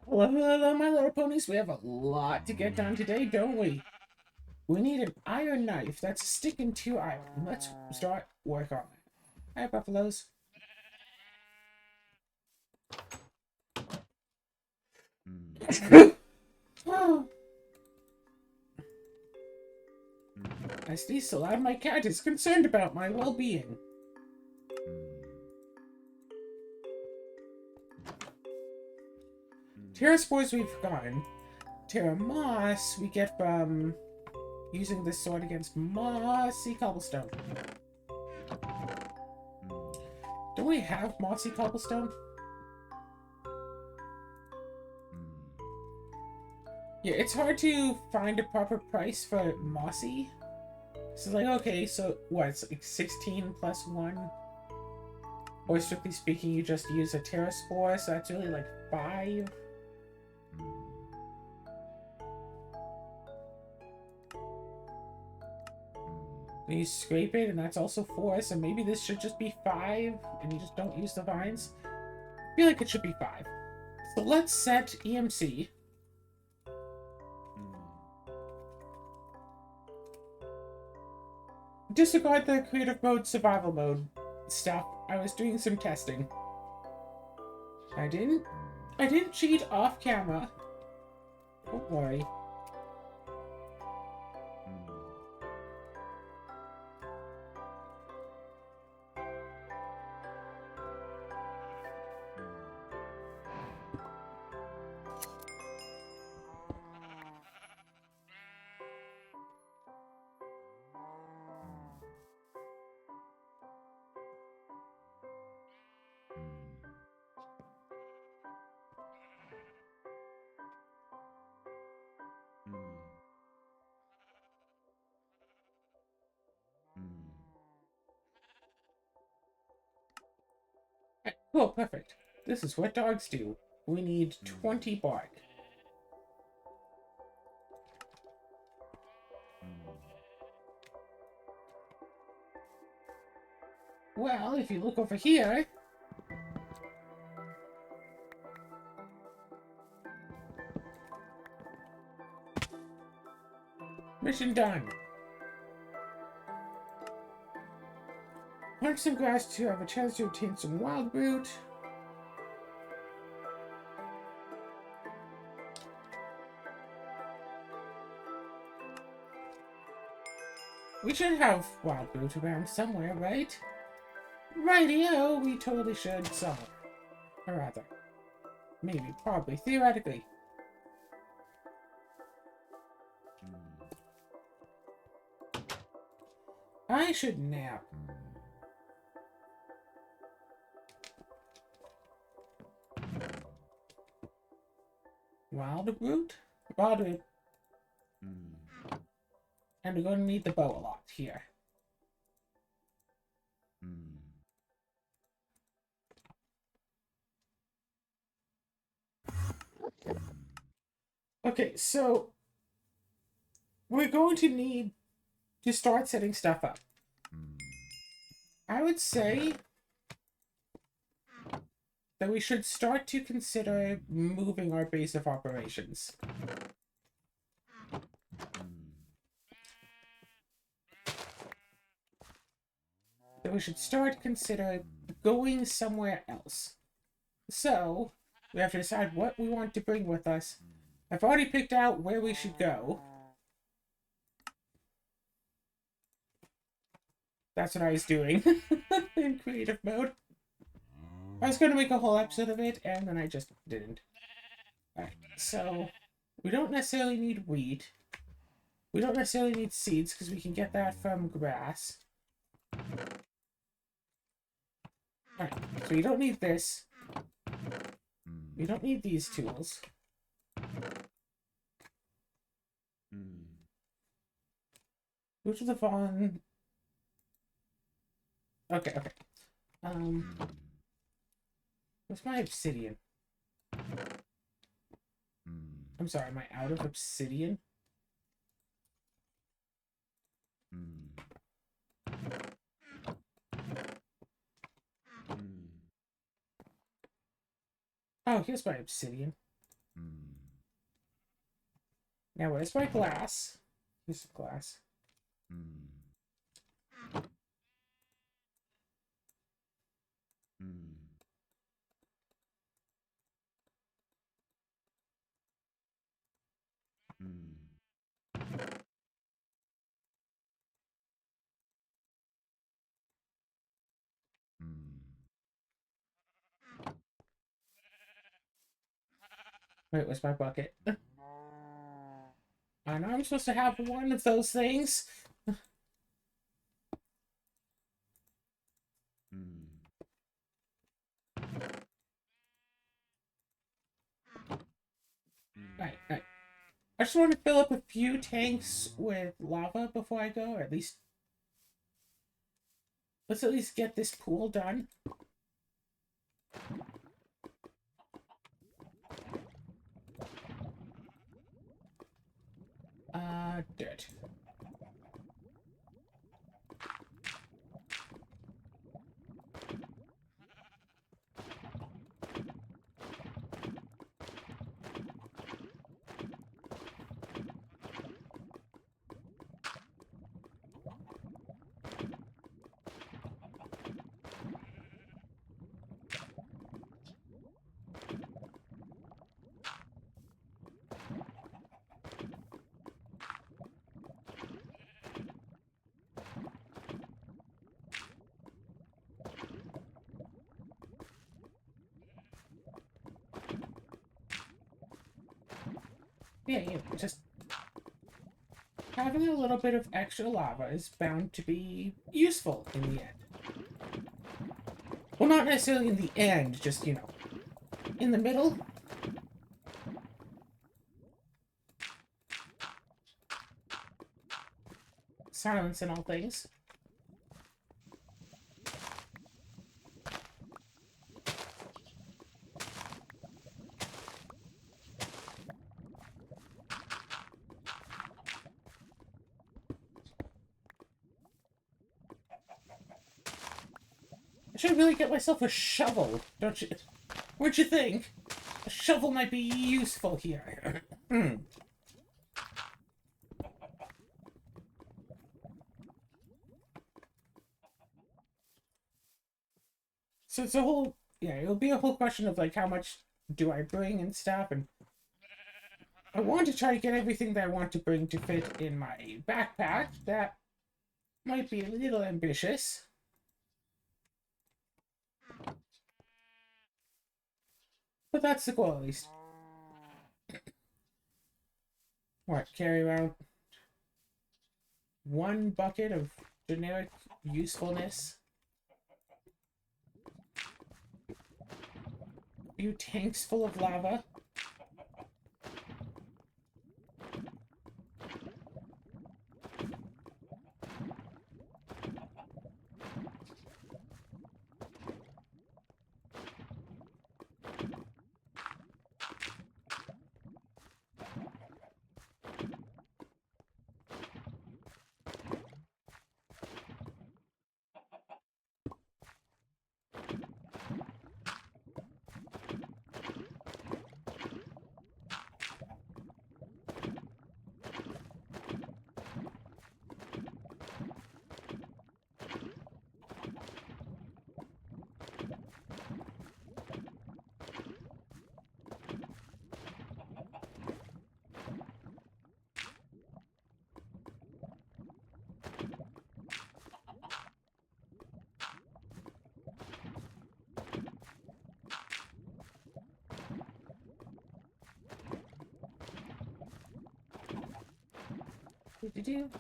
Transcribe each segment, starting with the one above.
Hello, hello, my little ponies. We have a lot to get done today, don't we? We need an iron knife that's a stick and two iron. Let's start work on it. Hi, buffaloes. Oh, I sneeze so loud my cat is concerned about my well-being. Terra spores we've gotten. Terra moss we get from using this sword against mossy cobblestone. Don't we have mossy cobblestone? Yeah, it's hard to find a proper price for mossy. So like, okay, so what, it's like 16 plus 1? Or strictly speaking, you just use a Terra Spore, so that's really like 5? Then you scrape it, and that's also 4, so maybe this should just be 5, and you just don't use the vines? I feel like it should be 5. So let's set EMC. Disregard the creative mode, survival mode stuff. I was doing some testing. I didn't cheat off camera. Don't worry. Oh, perfect. This is what dogs do. We need 20 bark. Well, if you look over here... Mission done. Plant some grass to have a chance to obtain some wild root. We should have wild root around somewhere, right? Rightio, we totally should, so... Or rather, maybe, probably, theoretically. I should nap. Wild root? Wild root. And we're going to need the bow a lot here. Okay, so... We're going to need to start setting stuff up. I would say that we should start to consider moving our base of operations. That we should start to consider going somewhere else. So, we have to decide what we want to bring with us. I've already picked out where we should go. That's what I was doing in creative mode. I was going to make a whole episode of it, and then I just didn't. Alright, so we don't necessarily need wheat. We don't necessarily need seeds, because we can get that from grass. Alright, so you don't need this. You don't need these tools. Which of the fallen... Okay. What's my obsidian? I'm sorry, am I out of obsidian? Oh, here's my obsidian. Now, where's my glass? Here's some glass. Wait, where's my bucket? I know I'm supposed to have one of those things. Right, right. I just want to fill up a few tanks with lava before I go, or at least... Let's at least get this pool done. Dirt. Yeah, just having a little bit of extra lava is bound to be useful in the end. Well, not necessarily in the end, just, you know, in the middle. Silence in all things. I should really get myself a shovel, don't you? What'd you think? A shovel might be useful here. So it's a whole, yeah, it'll be a whole question of like how much do I bring and stuff, and I want to try to get everything that I want to bring to fit in my backpack. That might be a little ambitious. But that's the goal, at least. What, carry around one bucket of generic usefulness? A few tanks full of lava? Do-do-do.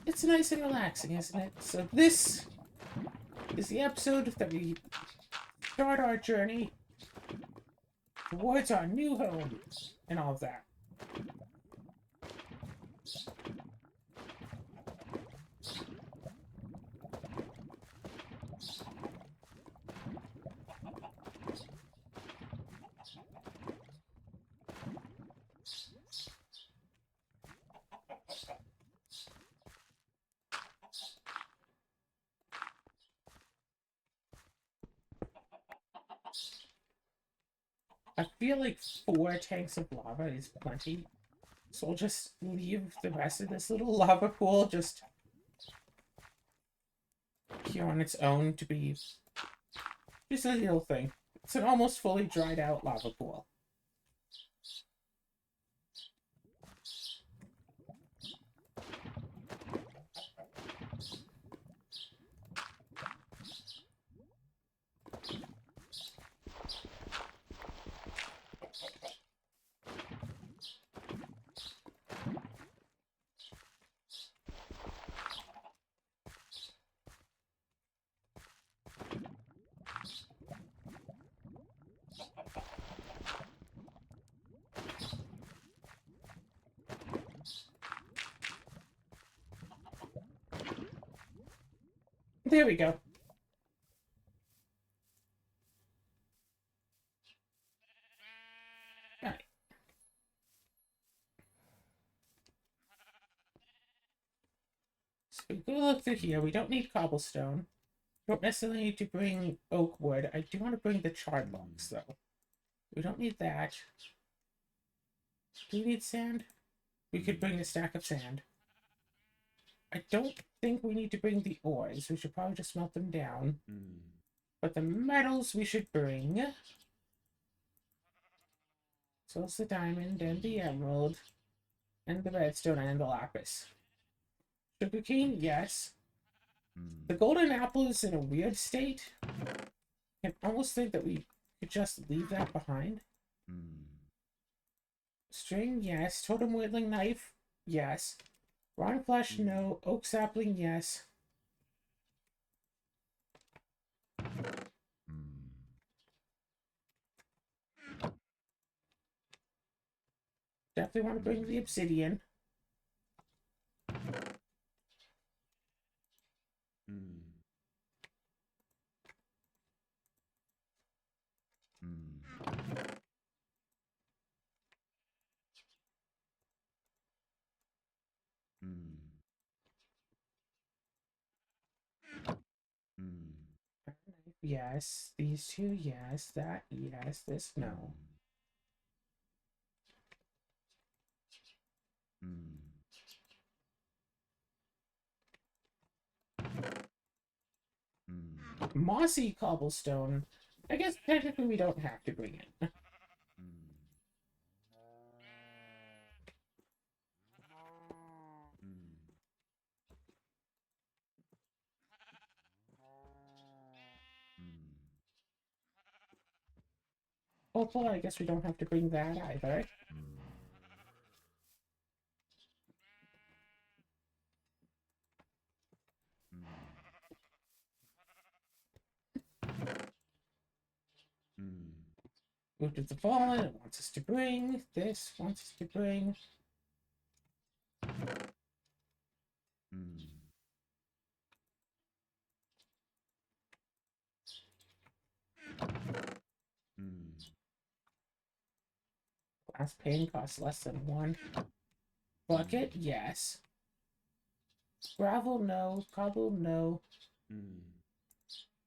It's nice and relaxing, isn't it? So this is the episode that we start our journey towards our new home and all of that. I feel like 4 tanks of lava is plenty. So we'll just leave the rest of this little lava pool just here on its own to be just a little thing. It's an almost fully dried out lava pool. There we go. Alright. So we go look through here. We don't need cobblestone. Don't necessarily need to bring oak wood. I do want to bring the charred logs, though. We don't need that. Do we need sand? We could bring a stack of sand. I don't think we need to bring the ores. We should probably just melt them down. But the metals we should bring. So it's the diamond and the emerald. And the redstone and the lapis. Sugarcane, yes. The golden apple is in a weird state. I can almost think that we could just leave that behind. String, yes. Totem whittling knife, yes. Rotten flesh, no. Oak sapling, yes. Definitely want to bring the obsidian. Yes. These two, yes. That, yes. This, no. Mossy cobblestone. I guess technically we don't have to bring it. Opal, I guess we don't have to bring that either. Root of the Fallen, it wants us to bring. This wants us to bring. Glass pane costs less than 1. Bucket, yes. Gravel, no. Cobble, no.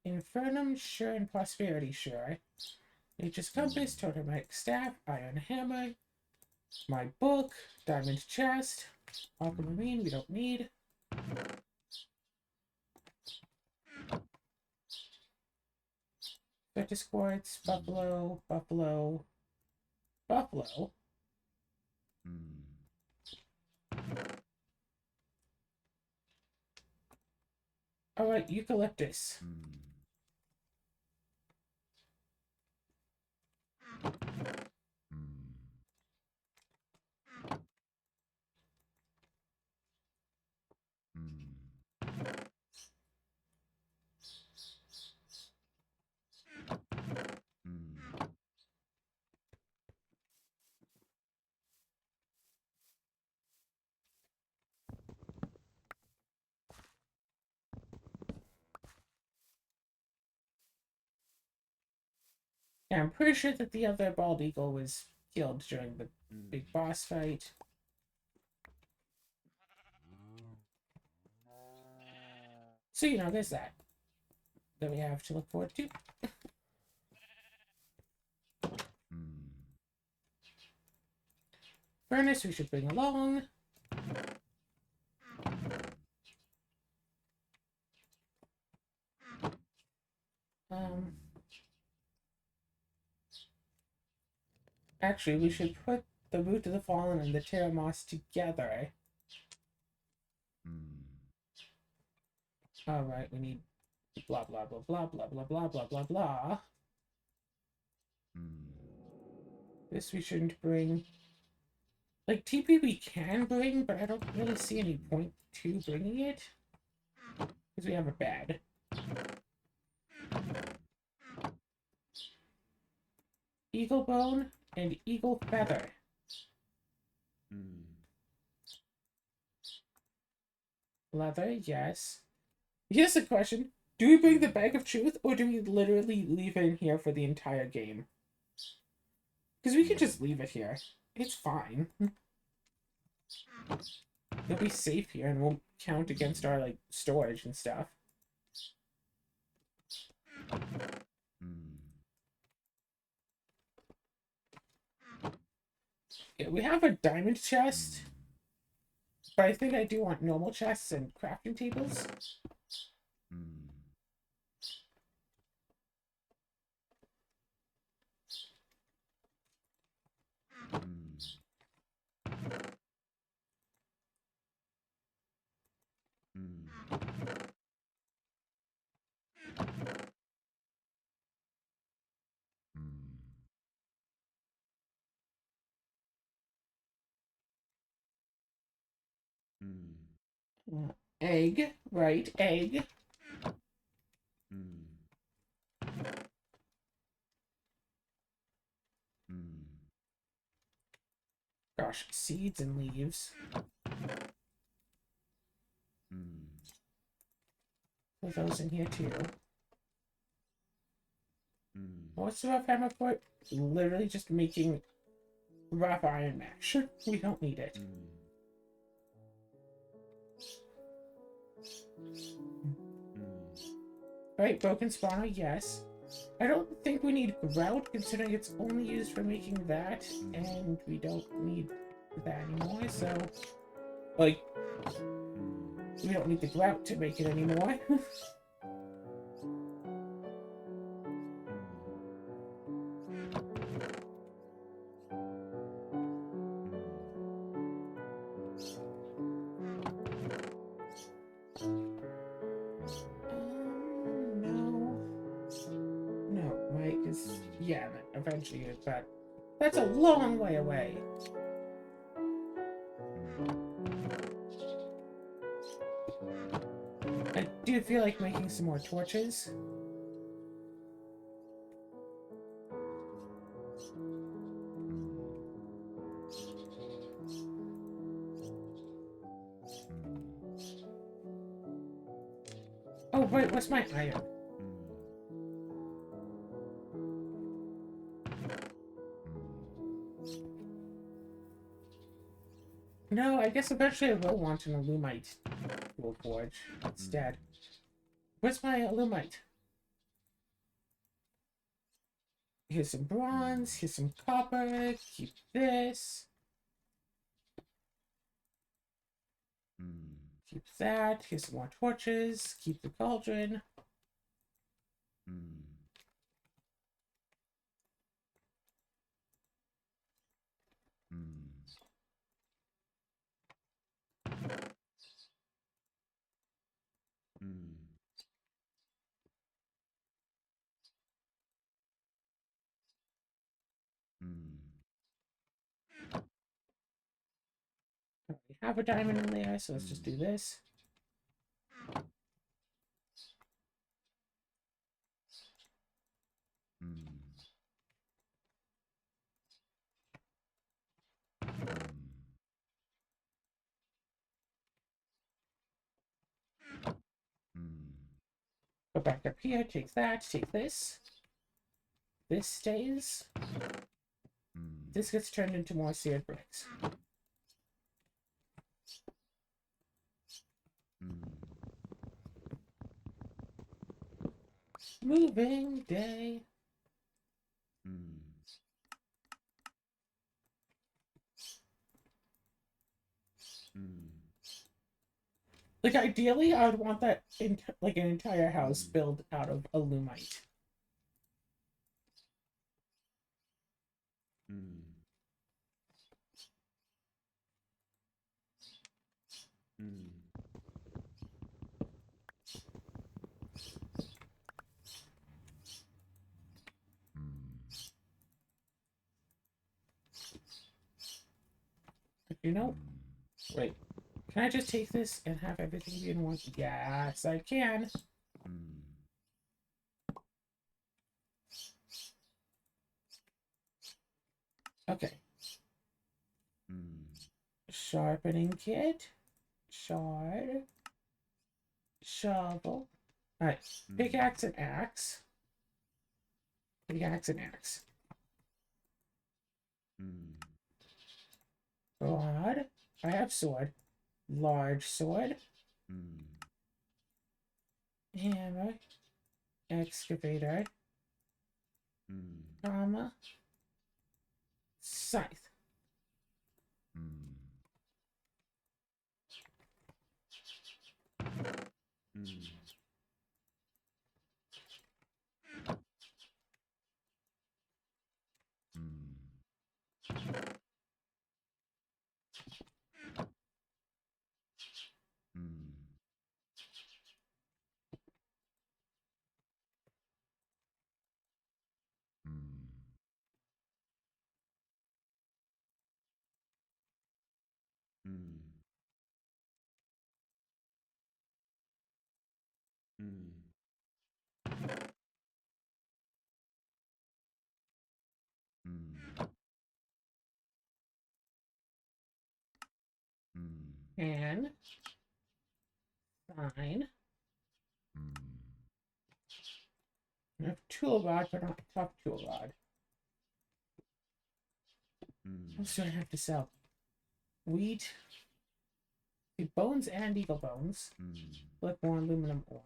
Infernum, sure. And Prosperity, sure. Nature's Compass, Totemic Staff, Iron Hammer, my book, Diamond Chest, Aquamarine, we don't need. Vectus Quartz, Buffalo, Buffalo, Buffalo. Alright, Eucalyptus. Yeah, I'm pretty sure that the other bald eagle was killed during the big boss fight. So, you know, there's that we have to look forward to. furnace we should bring along. Actually, we should put the Root of the Fallen and the Terra Moss together. Alright, we need blah blah blah blah blah blah blah blah blah blah. This we shouldn't bring. Like, TP we can bring, but I don't really see any point to bringing it. Because we have a bed. Eagle Bone and Eagle Feather. Leather, yes. Here's the question. Do we bring the Bag of Truth, or do we literally leave it in here for the entire game? Because we can just leave it here. It's fine. It'll be safe here and won't count against our, like, storage and stuff. Yeah, we have a diamond chest, but I think I do want normal chests and crafting tables. Egg, right, egg. Gosh, seeds and leaves. Put those in here too. What's the rough hammer for? Literally just making rough iron mash. We don't need it. Right, broken spawner, yes. I don't think we need grout, considering it's only used for making that, and we don't need that anymore, so... Like, we don't need the grout to make it anymore. No, right? Because, yeah, eventually, but that's a long way away. I do feel like making some more torches. Oh, wait, what's my iron? No, I guess eventually I will want an Alumite tool forge instead. Where's my Alumite? Here's some bronze, here's some copper, keep this. Keep that, here's some more torches, keep the cauldron. We have a diamond in there, so let's just do this. Go back up here, take that, take this. This stays. This gets turned into more seared bricks. Moving day. Like, ideally, I would want that, like, an entire house built out of alumite. Mm. Mm. You know, wait. Can I just take this and have everything be in one? Yes, I can. Okay. Sharpening kit. Shard. Shovel. Alright. Pickaxe and axe. Pickaxe and axe. Rod. I have sword. Large sword. Hammer. Excavator. Comma. Scythe. And fine. I have tool rod, but not top tool rod. What else do I have to sell? Wheat. The bones and eagle bones. Like more aluminum ore.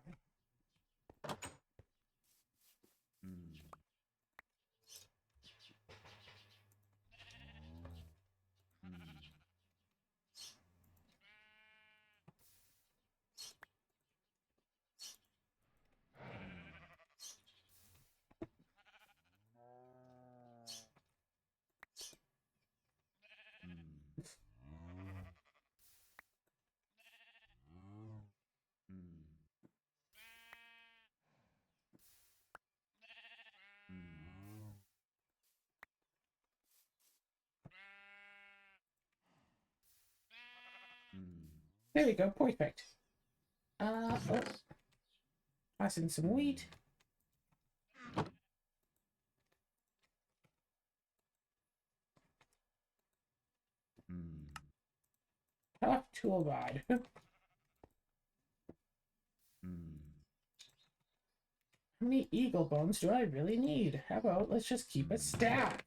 There we go, perfect. Oh. Pass in some wheat. Top tool rod. How many eagle bones do I really need? How about let's just keep a stack?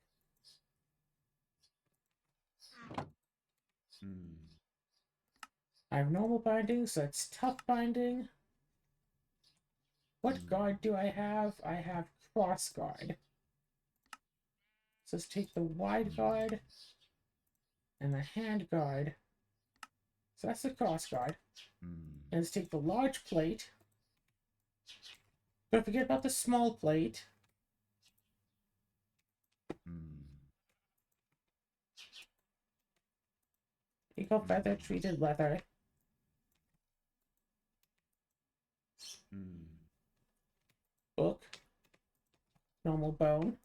I have normal binding, so that's tough binding. What guard do I have? I have cross guard. So let's take the wide guard and the hand guard. So that's the cross guard. And let's take the large plate. Don't forget about the small plate. Eagle feather treated leather. Book. Normal bone.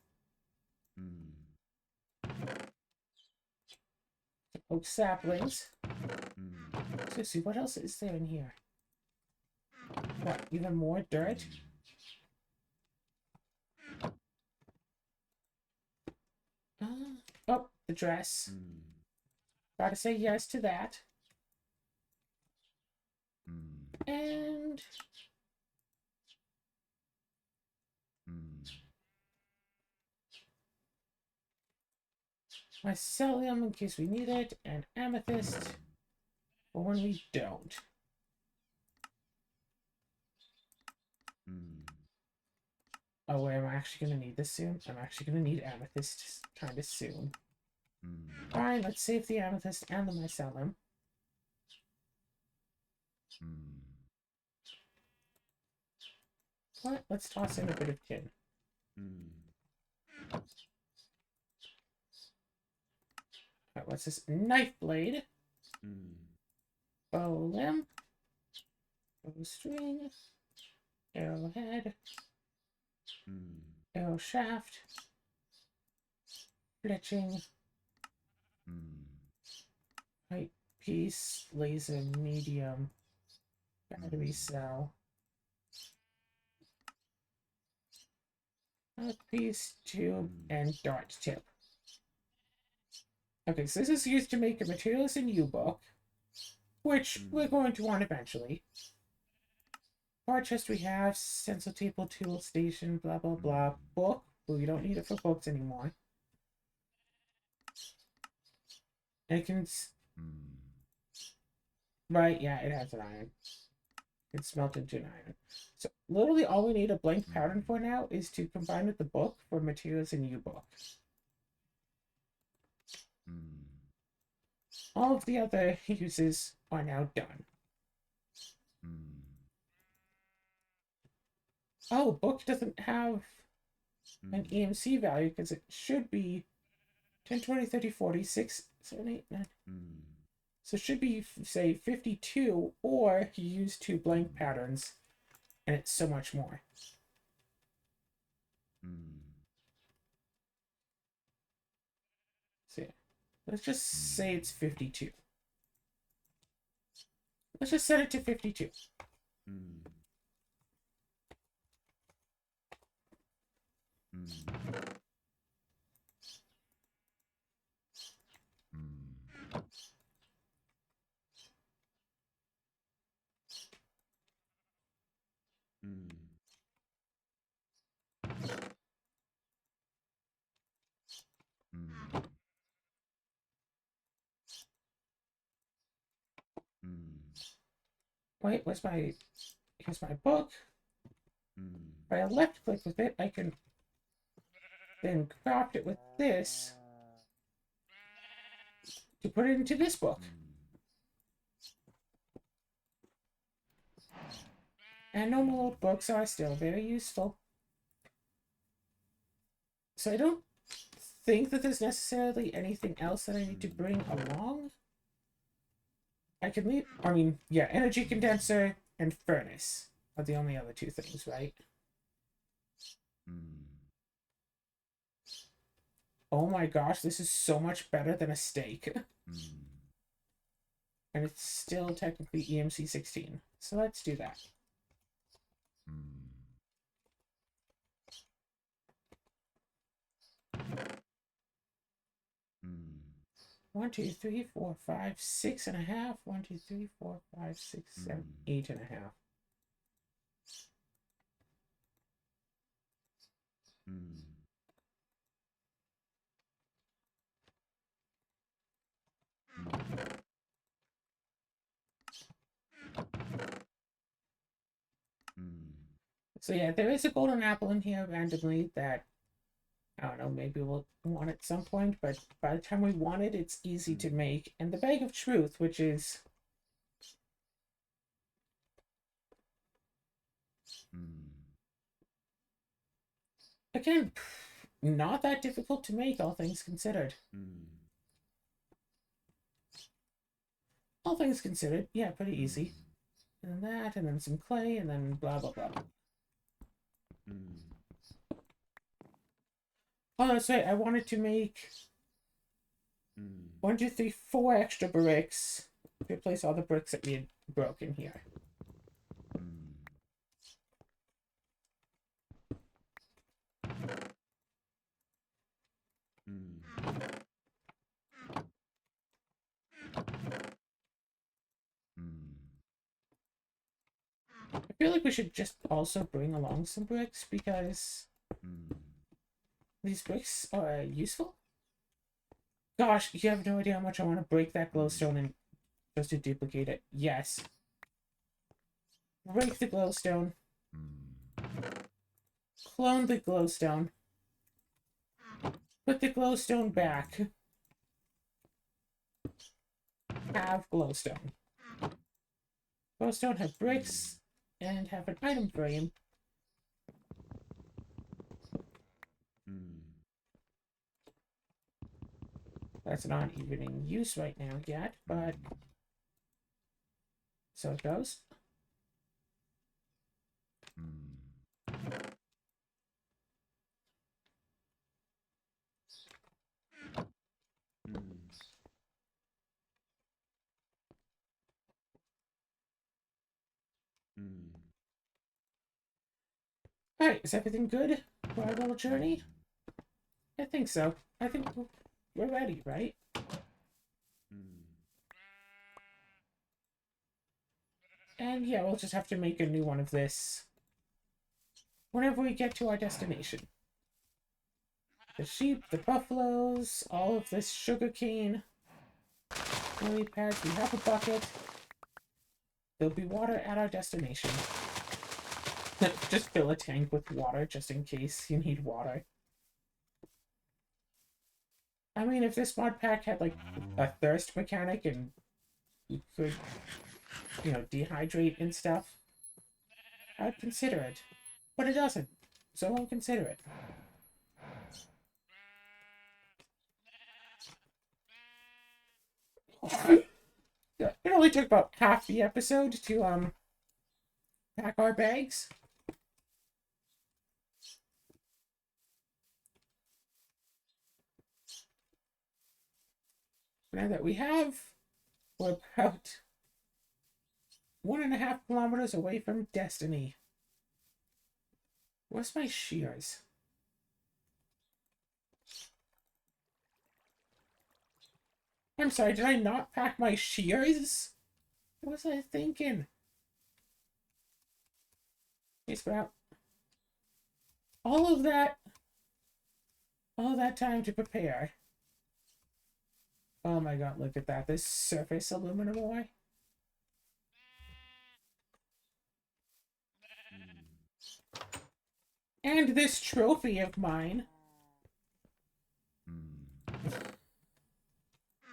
Oak saplings. Let's see, what else is there in here? What, even more dirt? Oh, the dress. Gotta say yes to that. And mycelium in case we need it, and amethyst for when we don't. Oh, wait, am I actually gonna need this soon? I'm actually gonna need amethyst kind of soon. Fine, let's save the amethyst and the mycelium. What? Let's toss in a bit of tin. Alright, what's this? Knife blade. Bow limb. Bow string. Arrowhead. Arrow shaft. Fletching. Pipe piece. Laser medium. Battery cell. Piece, tube, and dart tip. Okay, so this is used to make a materials in U-book, which we're going to want eventually. Part chest we have, stencil table, tool station, blah blah blah. Book, well, we don't need it for books anymore. It can... Right, yeah, it has an iron. It's smelted into an iron. So literally all we need a blank pattern for now is to combine with the book for materials in U-book. All of the other uses are now done. Oh, book doesn't have an EMC value because it should be 10, 20, 30, 40, 6, 7, 8, 9. So it should be, say, 52, or you use 2 blank patterns, and it's so much more. So yeah, let's just say it's 52. Let's just set it to 52. Wait, where's my... Here's my book. If I left click with it, I can then craft it with this to put it into this book. And normal old books are still very useful. So I don't think that there's necessarily anything else that I need to bring along. I can leave... I mean, yeah, energy condenser and furnace are the only other 2 things, right? Oh my gosh, this is so much better than a steak. And it's still technically EMC 16. So let's do that. 1, 2, 3, 4, 5, 6.5. 1, 2, 3, 4, 5, 6, 7, 8.5. So yeah, there is a golden apple in here randomly that, I don't know, maybe we'll want at some point, but by the time we want it, it's easy to make. And the bag of truth, which is... Again, not that difficult to make, all things considered. All things considered, yeah, pretty easy. And then that, and then some clay, and then blah, blah, blah. Oh, that's right, I wanted to make 1, 2, 3, 4 extra bricks to replace all the bricks that we had broken here. I feel like we should just also bring along some bricks because these bricks are useful. Gosh, you have no idea how much I want to break that glowstone and just to duplicate it. Yes. Break the glowstone. Clone the glowstone. Put the glowstone back. Have glowstone. Both don't have bricks and have an item frame. That's not even in use right now yet, but so it goes. Alright, is everything good for our little journey? I think so. I think we're ready, right? And yeah, we'll just have to make a new one of this whenever we get to our destination. The sheep, the buffaloes, all of this sugarcane, lily pads, we have a bucket. There'll be water at our destination. Just fill a tank with water just in case you need water. I mean, if this mod pack had like a thirst mechanic and you could, you know, dehydrate and stuff, I'd consider it. But it doesn't, so I won't consider it. It only took about half the episode to pack our bags. Now that we have, we're about 1.5 kilometers away from Destiny. Where's my shears? I'm sorry, did I not pack my shears? What was I thinking? Hey, Sprout. All of that time to prepare. Oh my god, look at that. This surface aluminum alloy. And this trophy of mine. I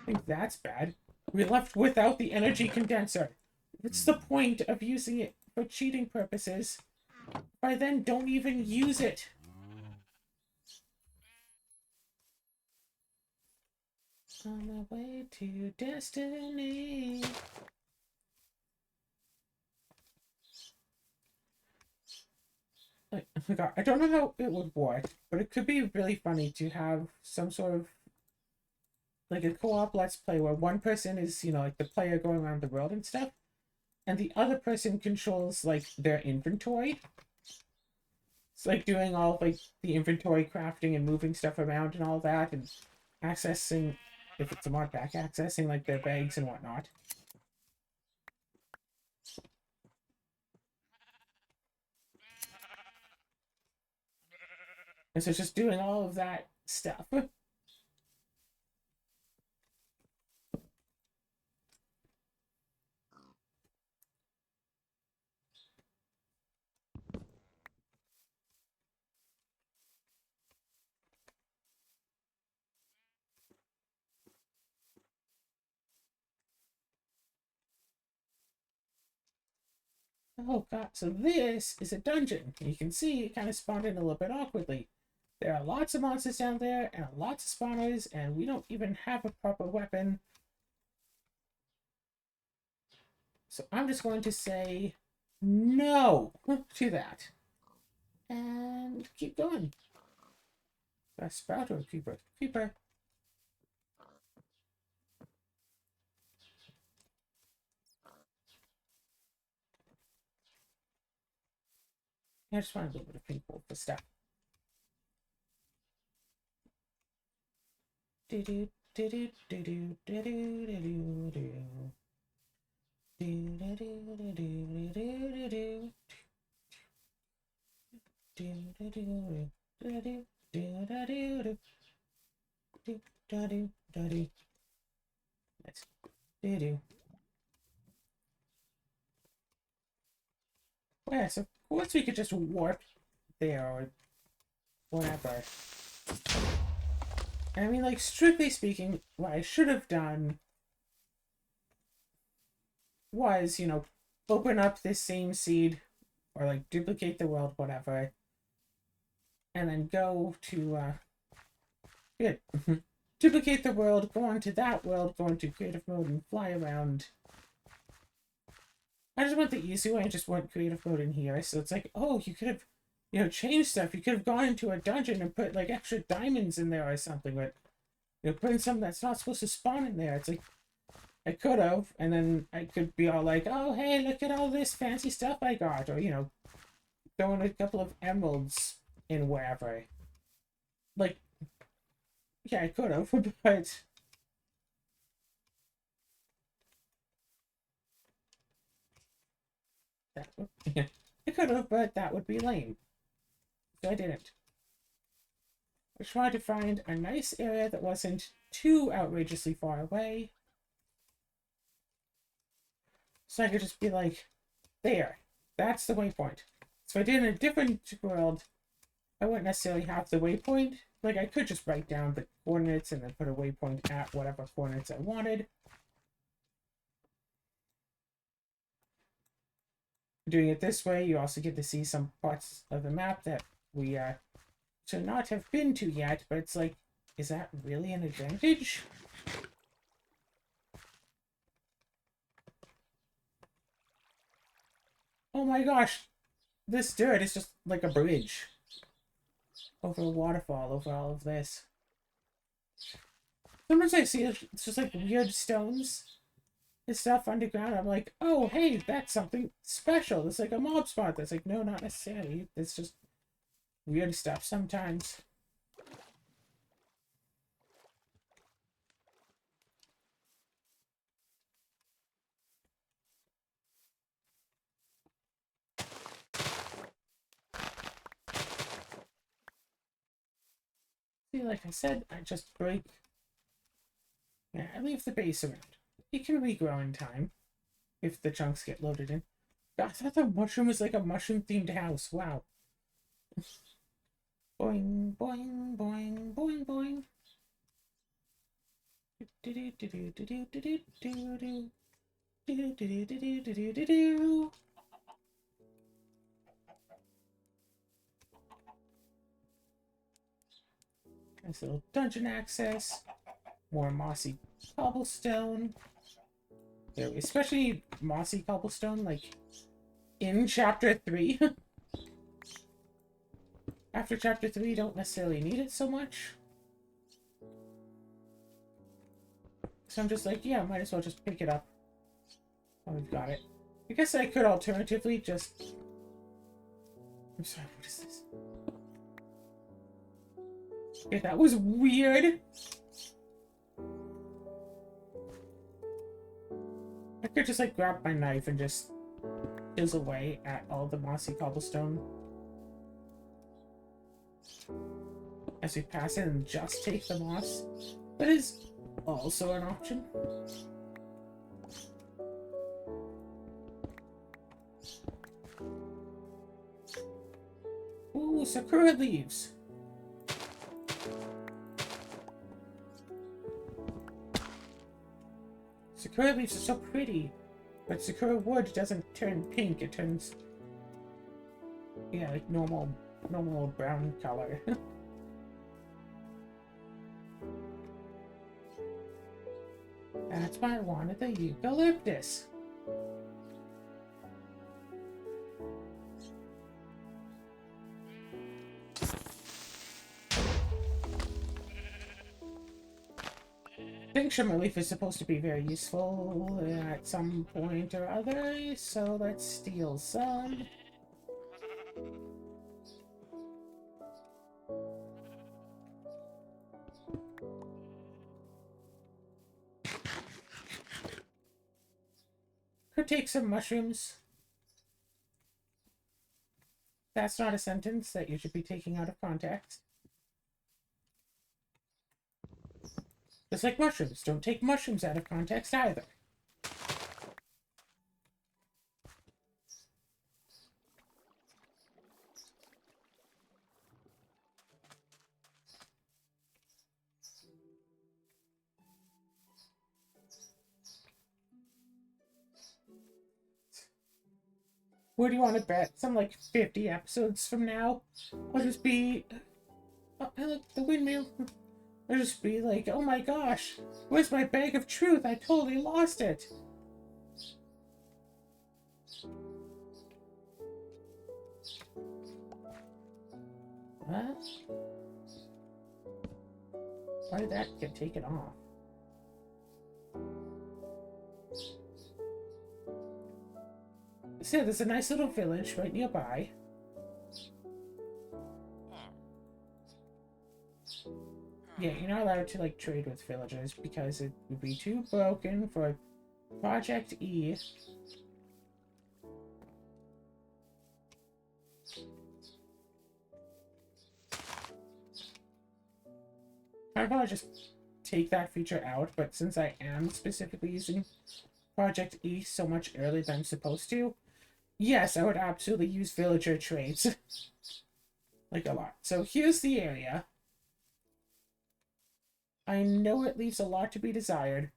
think that's bad. We left without the energy condenser. What's the point of using it for cheating purposes if I then don't even use it? On my way to Destiny. Like, oh my god, I don't know how it would work, but it could be really funny to have some sort of like a co-op let's play where one person is, you know, like the player going around the world and stuff, and the other person controls like their inventory. It's like doing all like the inventory crafting and moving stuff around and all that, and accessing, if it's a mod pack, accessing like their bags and whatnot. And so it's just doing all of that stuff. Oh god, so this is a dungeon. You can see it kind of spawned in a little bit awkwardly. There are lots of monsters down there, and lots of spawners, and we don't even have a proper weapon. So I'm just going to say no to that. And keep going. A sprout or a creeper? Creeper. I just want a little bit of pink wool for stuff. Do do do do do do do do do do. Do do do do do do do. Do do do do do do do do do do do do. Nice. Do do. Yeah, so of course we could just warp there or whatever. I mean, like, strictly speaking, what I should have done was, you know, open up this same seed, or like duplicate the world, whatever, and then go to good. Duplicate the world, go into that world, go into creative mode, and fly around. I just went the easy way and just went creative mode in here. So it's like, oh, you could have, changed stuff. You could have gone into a dungeon and put like extra diamonds in there or something, but putting something that's not supposed to spawn in there. It's like, I could have, and then I could be all like, oh, hey, look at all this fancy stuff I got, or throwing a couple of emeralds in wherever. Like, yeah, I could have, but that would, I could have, but that would be lame. So I didn't. I tried to find a nice area that wasn't too outrageously far away. So I could just be like, there, that's the waypoint. So if I did in a different world, I wouldn't necessarily have the waypoint. Like, I could just write down the coordinates and then put a waypoint at whatever coordinates I wanted. Doing it this way, you also get to see some parts of the map that we should not have been to yet, but it's like, is that really an advantage? Oh my gosh, this dirt is just like a bridge over a waterfall over all of this. Sometimes I see it's just like weird stones and stuff underground. I'm like, oh, hey, that's something special. It's like a mob spot. That's like, no, not necessarily. It's just weird stuff sometimes. See, like I said, I just break. Yeah, I leave the base around. It can regrow in time if the chunks get loaded in. I thought the mushroom was like a mushroom themed house. Wow. Boing, boing, boing, boing, boing. Do do do do do do do do do do. Do do do do do do do do. Nice little dungeon access. More mossy cobblestone. There, especially mossy cobblestone, like in chapter 3. After chapter 3, you don't necessarily need it so much. So I'm just like, yeah, might as well just pick it up. Oh, we've got it. I guess I could alternatively just... I'm sorry, what is this? Okay, that was weird. I could just like grab my knife and just chisel away at all the mossy cobblestone as we pass it and just take the moss. That is also an option. Ooh, sakura leaves. Sakura leaves are so pretty, but sakura wood doesn't turn pink, it turns, yeah, like normal brown color. That's why I wanted the eucalyptus. I think shimmer leaf is supposed to be very useful at some point or other, so let's steal some. Could take some mushrooms. That's not a sentence that you should be taking out of context. Just like mushrooms. Don't take mushrooms out of context either. Where do you want to bet? Some like 50 episodes from now, I'll just be. Oh, look, the windmill. I'll just be like, oh my gosh, where's my bag of truth? I totally lost it. What? Why did that get taken off? So there's a nice little village right nearby. Yeah, you're not allowed to like trade with villagers because it would be too broken for Project E. I'd probably just take that feature out, but since I am specifically using Project E so much earlier than I'm supposed to, yes, I would absolutely use villager trades. Like a lot. So here's the area. I know it leaves a lot to be desired.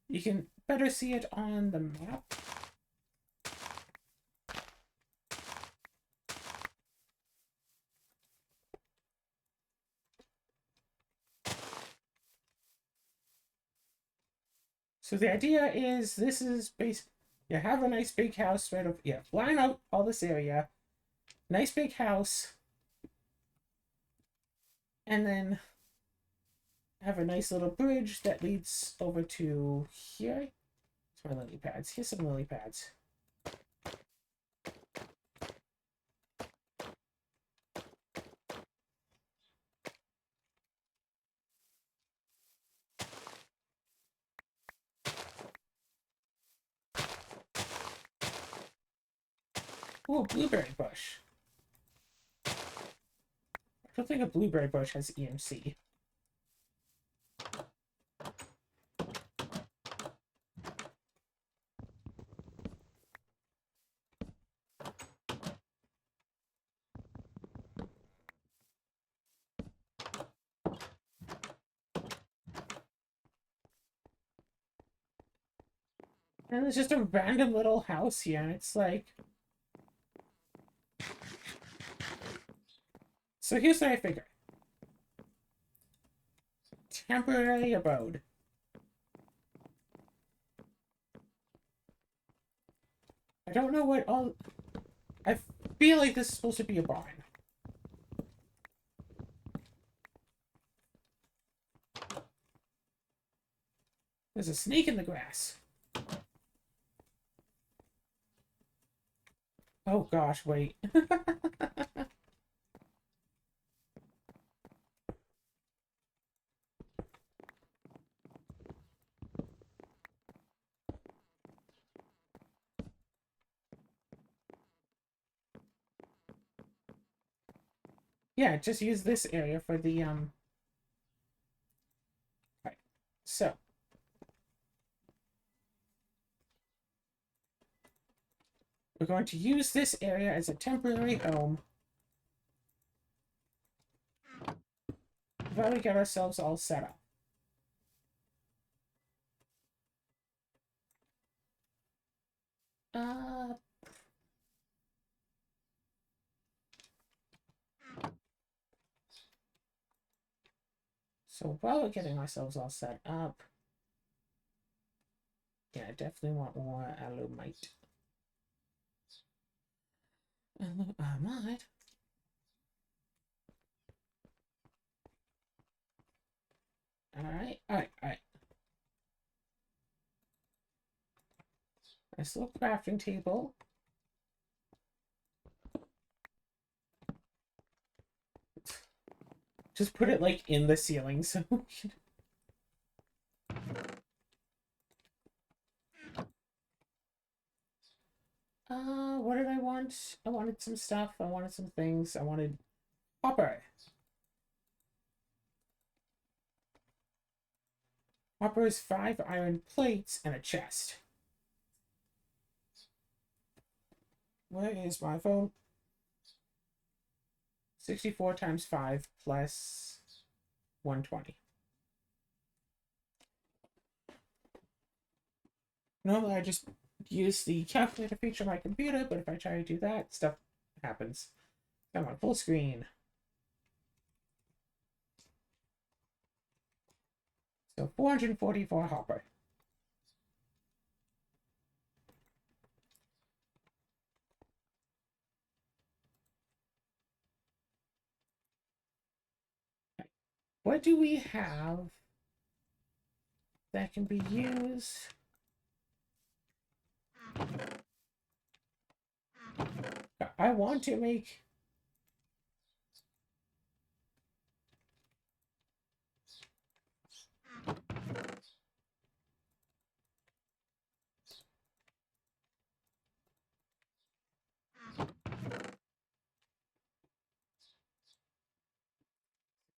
You can better see it on the map. So the idea is this is you have a nice big house right over, yeah, line out all this area. Nice big house. And then have a nice little bridge that leads over to here. It's my lily pads. Here's some lily pads. Oh, blueberry bush. I don't think a blueberry bush has EMC. And there's just a random little house here, and it's like... So here's what I figured. Temporary abode. I don't know what all... I feel like this is supposed to be a barn. There's a snake in the grass. Oh gosh, wait. Yeah, just use this area for the, Right. So. We're going to use this area as a temporary home. While we get ourselves all set up. So while we're getting ourselves all set up, yeah, I definitely want more alumite. Alumite. Alright. Nice little crafting table. Just put it like in the ceiling so what did I want? I wanted some stuff. I wanted some things. I wanted copper. Copper is 5 iron plates and a chest. Where is my phone? 64 times 5 plus 120. Normally I just use the calculator feature on my computer, but if I try to do that, stuff happens. Come on, full screen. So 444 Hopper. What do we have that can be used? I want to make...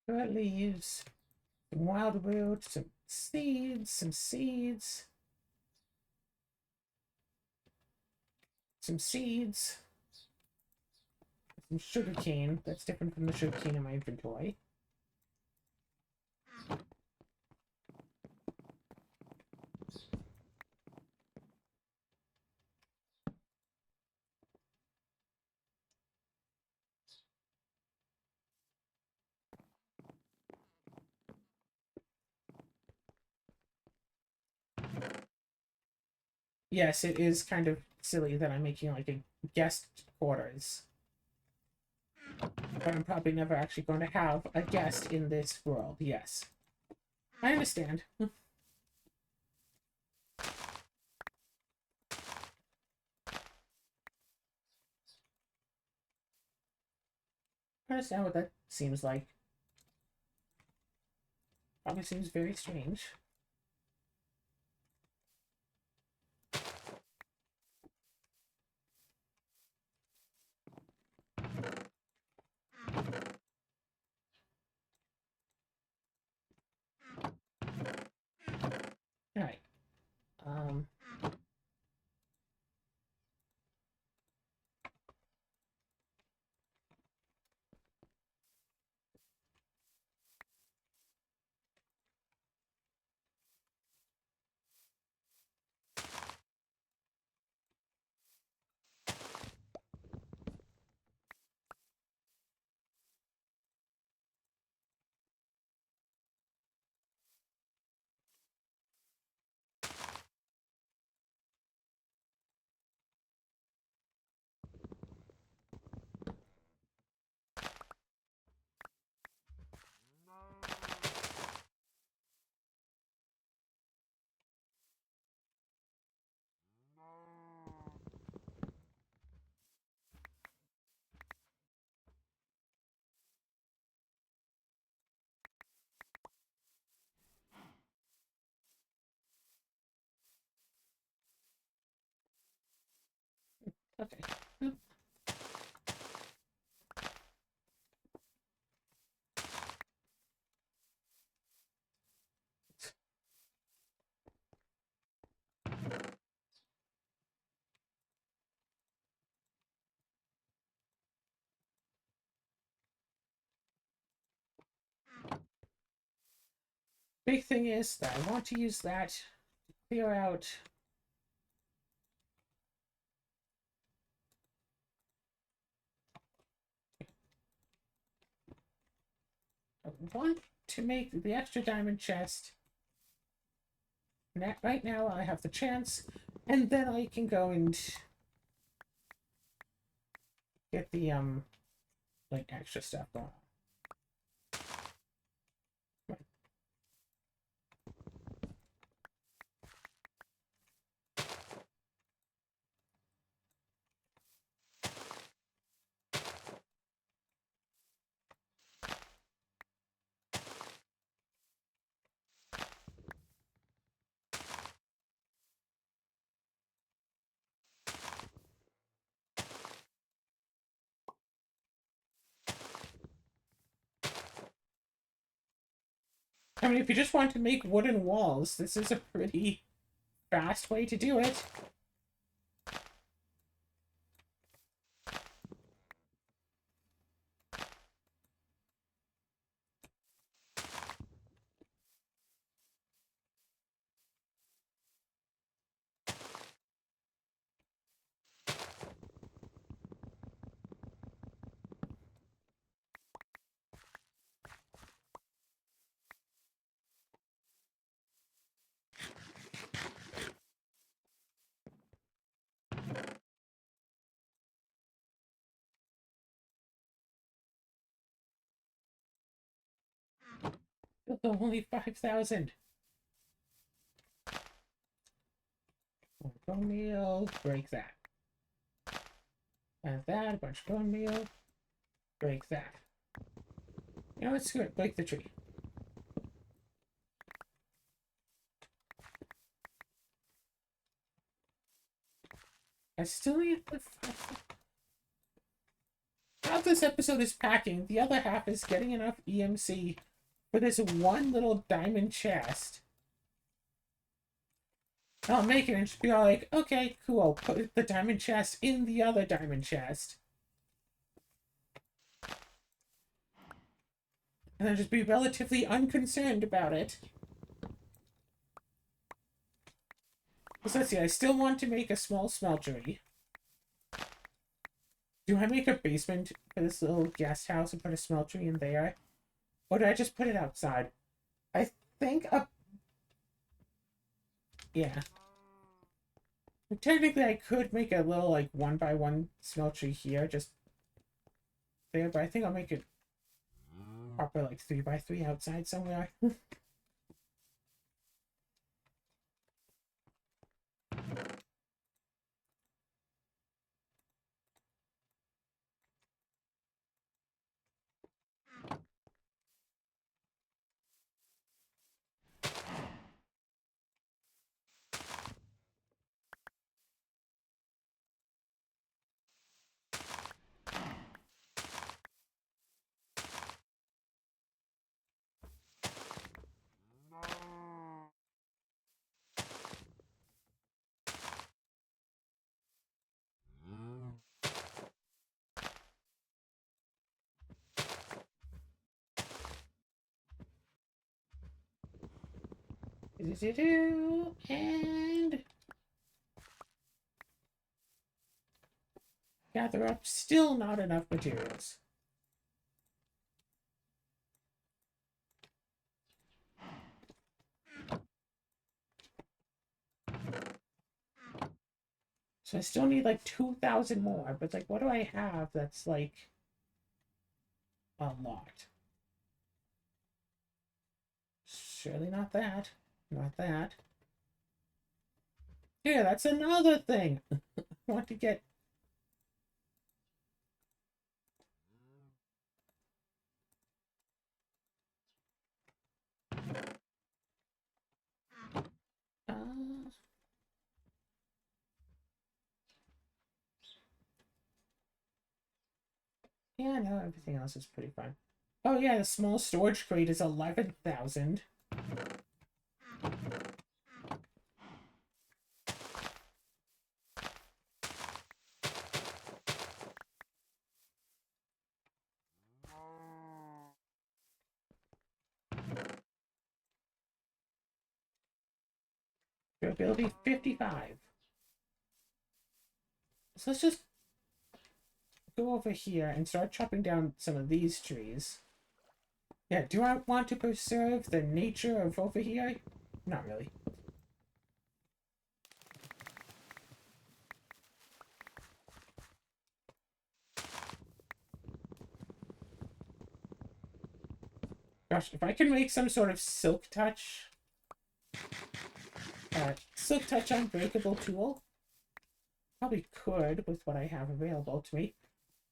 That leaves some wild root, some seeds, some seeds. Some seeds. Some sugarcane. That's different from the sugarcane in my inventory. Yes, it is kind of silly that I'm making like a guest quarters. But I'm probably never actually going to have a guest in this world, yes. I understand. I understand what that seems like. Probably seems very strange. Alright. Um... Okay. Big thing is that I want to use that to clear out... I want to make the extra diamond chest. Right now I have the chance, and then I can go and get the like extra stuff going on. I mean, if you just want to make wooden walls, this is a pretty fast way to do it. Only 5,000. Bone meal, break that. And that, a bunch of bone meal, break that. You know, it's good. Break the tree. I still need the half this episode is packing. The other half is getting enough EMC for this one little diamond chest. I'll make it and just be all like, okay, cool. Put the diamond chest in the other diamond chest. And then just be relatively unconcerned about it. Because let's see, I still want to make a small smeltery. Do I make a basement for this little guest house and put a smeltery in there? Or do I just put it outside? I think yeah. Technically, I could make a little, like, 1x1 smeltery here, just there, but I think I'll make it proper, like, 3x3 outside somewhere. And gather up still not enough materials. So I still need like 2,000 more, but it's like, what do I have that's like a lot? Surely not that. Not that. Yeah, that's another thing. I want to get. Uh, yeah, no, everything else is pretty fine. Oh yeah, the small storage crate is 11,000. Durability 55. So let's just go over here and start chopping down some of these trees. Yeah, do I want to preserve the nature of over here? Not really. Gosh, if I can make some sort of silk touch unbreakable tool, probably could with what I have available to me.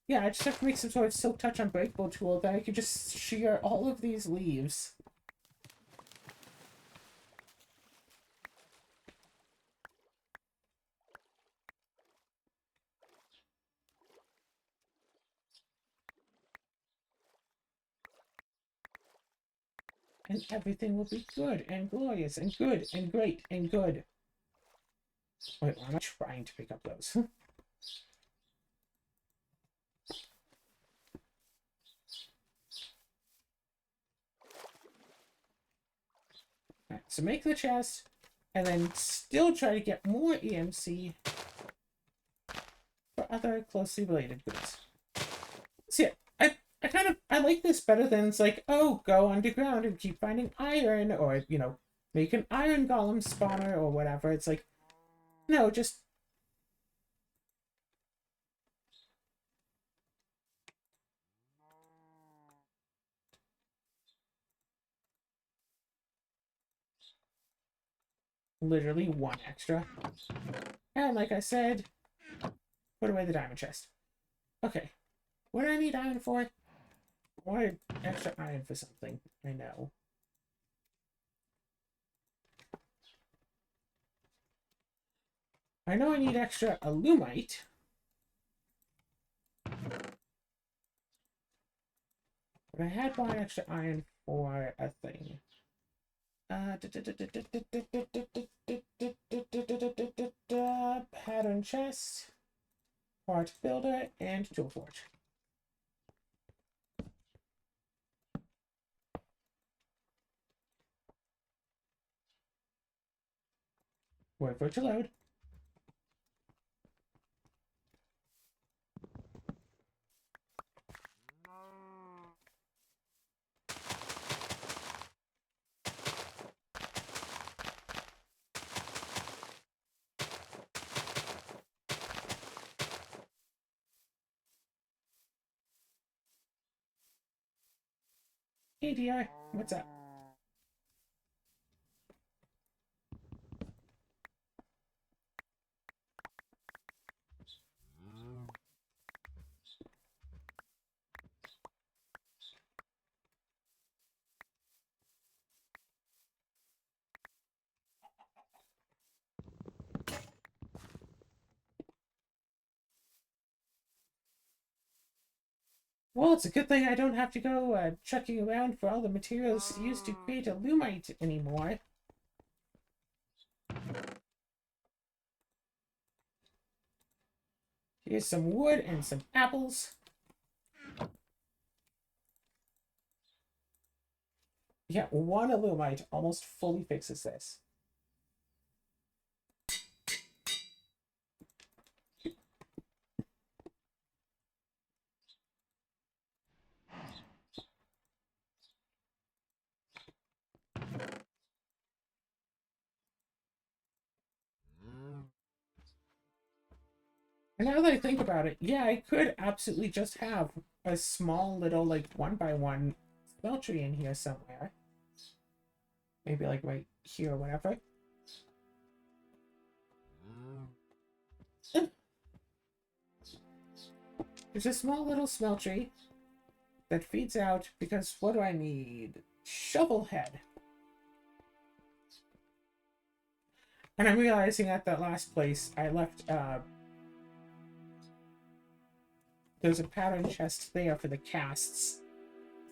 Yeah, I just have to make some sort of silk touch unbreakable tool that I could just shear all of these leaves. And everything will be good and glorious and good and great and good. Wait, why am I trying to pick up those? Right, so make the chest, and then still try to get more EMC for other closely related goods. So yeah, I like this better than it's like, oh, go underground and keep finding iron, or, you know, make an iron golem spawner or whatever. It's like, no, just literally 1 extra. And like I said, put away the diamond chest. Okay. What do I need iron for? I wanted extra iron for something. I know. I know I need extra alumite. But I had bought extra iron for a thing. Pattern chest, part builder, and tool forge. Wait for it to load. Hey, DR, what's up? Well, it's a good thing I don't have to go checking around for all the materials used to create alumite anymore. Here's some wood and some apples. Yeah, 1 alumite almost fully fixes this. And now that I think about it, yeah, I could absolutely just have a small little, like, 1x1 smeltery in here somewhere. Maybe, like, right here or whatever. There's a small little smeltery that feeds out, because what do I need? Shovel head. And I'm realizing at that last place, I left, there's a pattern chest there for the casts.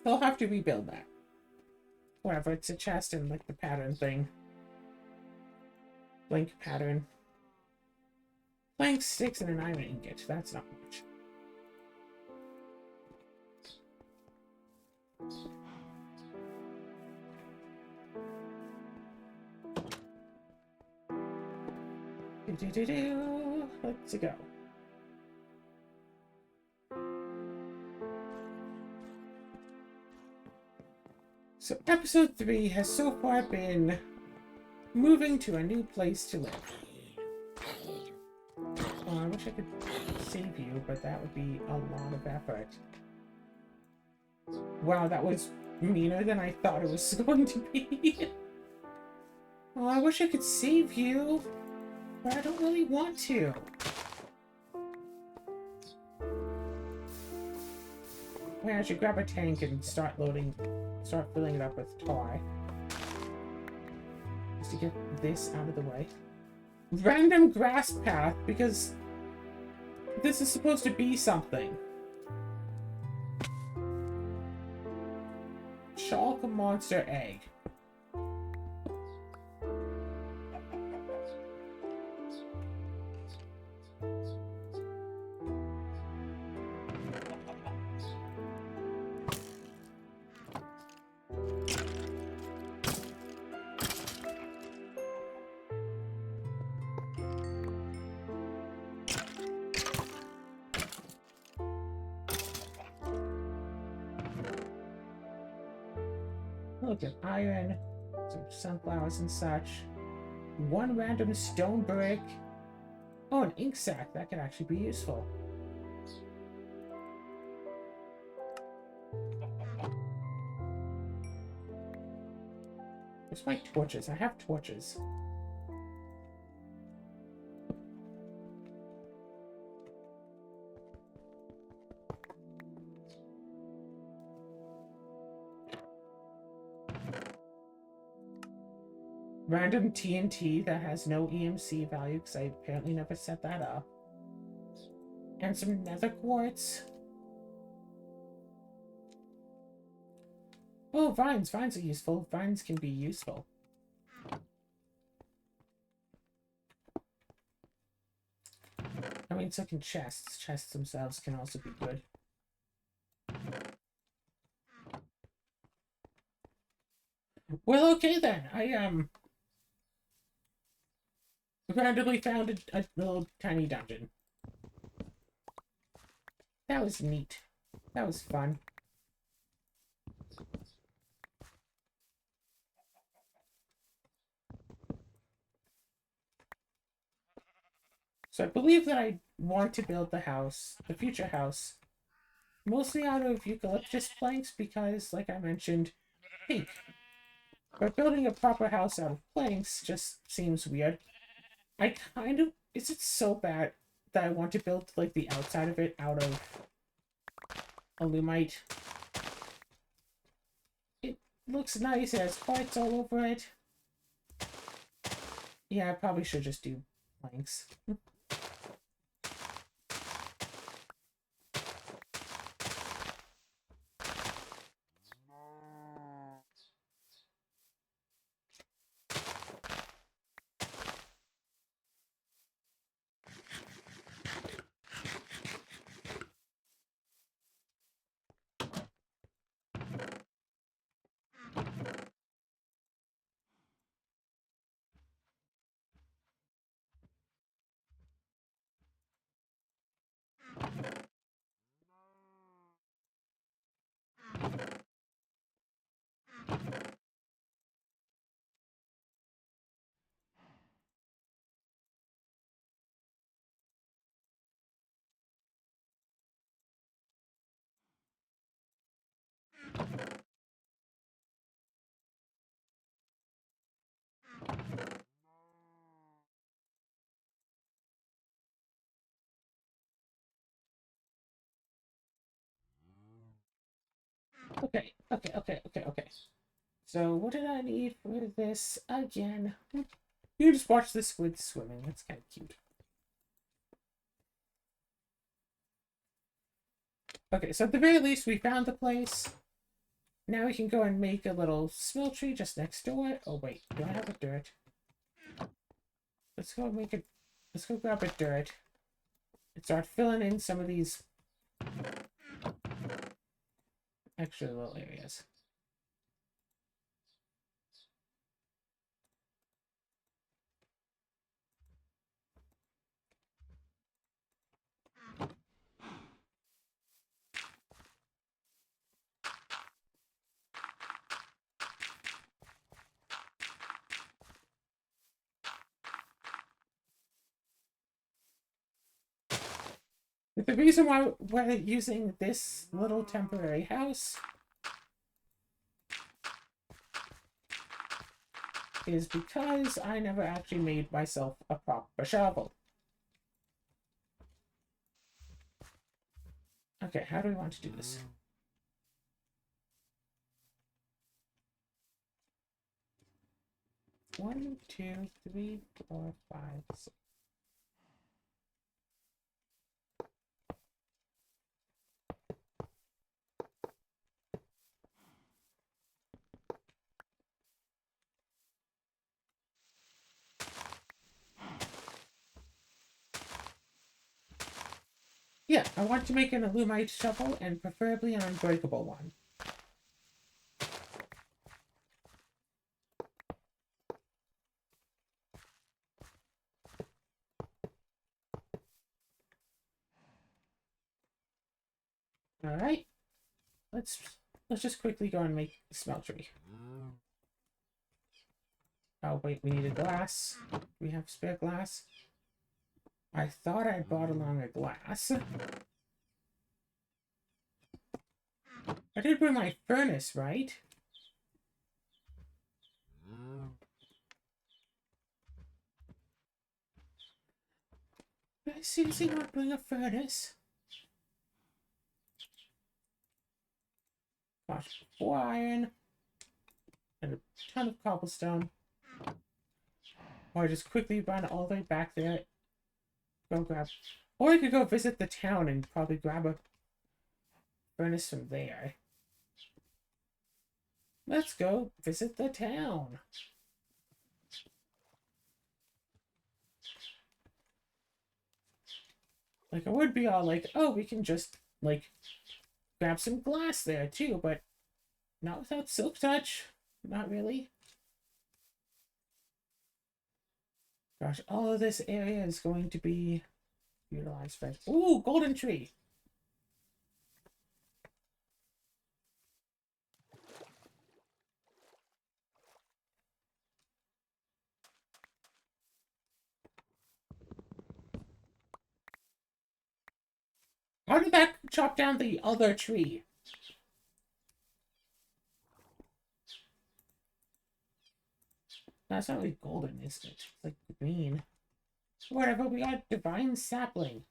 So I'll have to rebuild that. Whatever, it's a chest and, like, the pattern thing. Blank pattern. Blank sticks and an iron ingot. That's not much. Let's go. So episode 3 has so far been moving to a new place to live. Oh, I wish I could save you, but that would be a lot of effort. Wow, that was meaner than I thought it was going to be. Oh, I wish I could save you, but I don't really want to. I should grab a tank and start filling it up with tar. Just to get this out of the way. Random grass path, because this is supposed to be something. Chalk monster egg. Look at iron, some sunflowers and such. 1 random stone brick. Oh, an ink sac. That could actually be useful. Where's my torches? I have torches. random TNT that has no EMC value because I apparently never set that up. And some nether quartz. Oh, vines. Vines are useful. Vines can be useful. I mean, so can chests. Chests themselves can also be good. Well, okay then. I randomly found a little tiny dungeon. That was neat. That was fun. So I believe that I want to build the house, the future house, mostly out of eucalyptus planks because, like I mentioned, pink. But building a proper house out of planks just seems weird. I kind of... Is it so bad that I want to build, like, the outside of it out of alumite? It looks nice. It has parts all over it. Yeah, I probably should just do planks. Okay. So, what did I need for this again? You just watch the squid swimming. That's kind of cute. Okay, so at the very least, we found the place. Now we can go and make a little smeltery just next door. Oh, wait. Do I have the dirt? Let's go make it. Let's go grab a dirt and start filling in some of these extra little areas. The reason why we're using this little temporary house is because I never actually made myself a proper shovel. Okay, how do we want to do this? One, two, three, four, five, six. Yeah, I want to make an alumite shovel and preferably an unbreakable one. All right, let's just quickly go and make a smeltery. Oh wait, we need a glass. Do we have spare glass? I thought I brought along a glass. I did bring my furnace, right? Did I seriously not bring a furnace? Gosh, 4 iron and a ton of cobblestone. Or just quickly run all the way back there. Go grab. Or we could go visit the town and probably grab a furnace from there. Let's go visit the town. Like, I would be all like, oh, we can just, like, grab some glass there too, but not without Silk Touch. Not really. Gosh, all of this area is going to be utilized for... Ooh, golden tree! How did that chop down the other tree? That's not really golden, is it? It's like green. Whatever, we got divine sapling.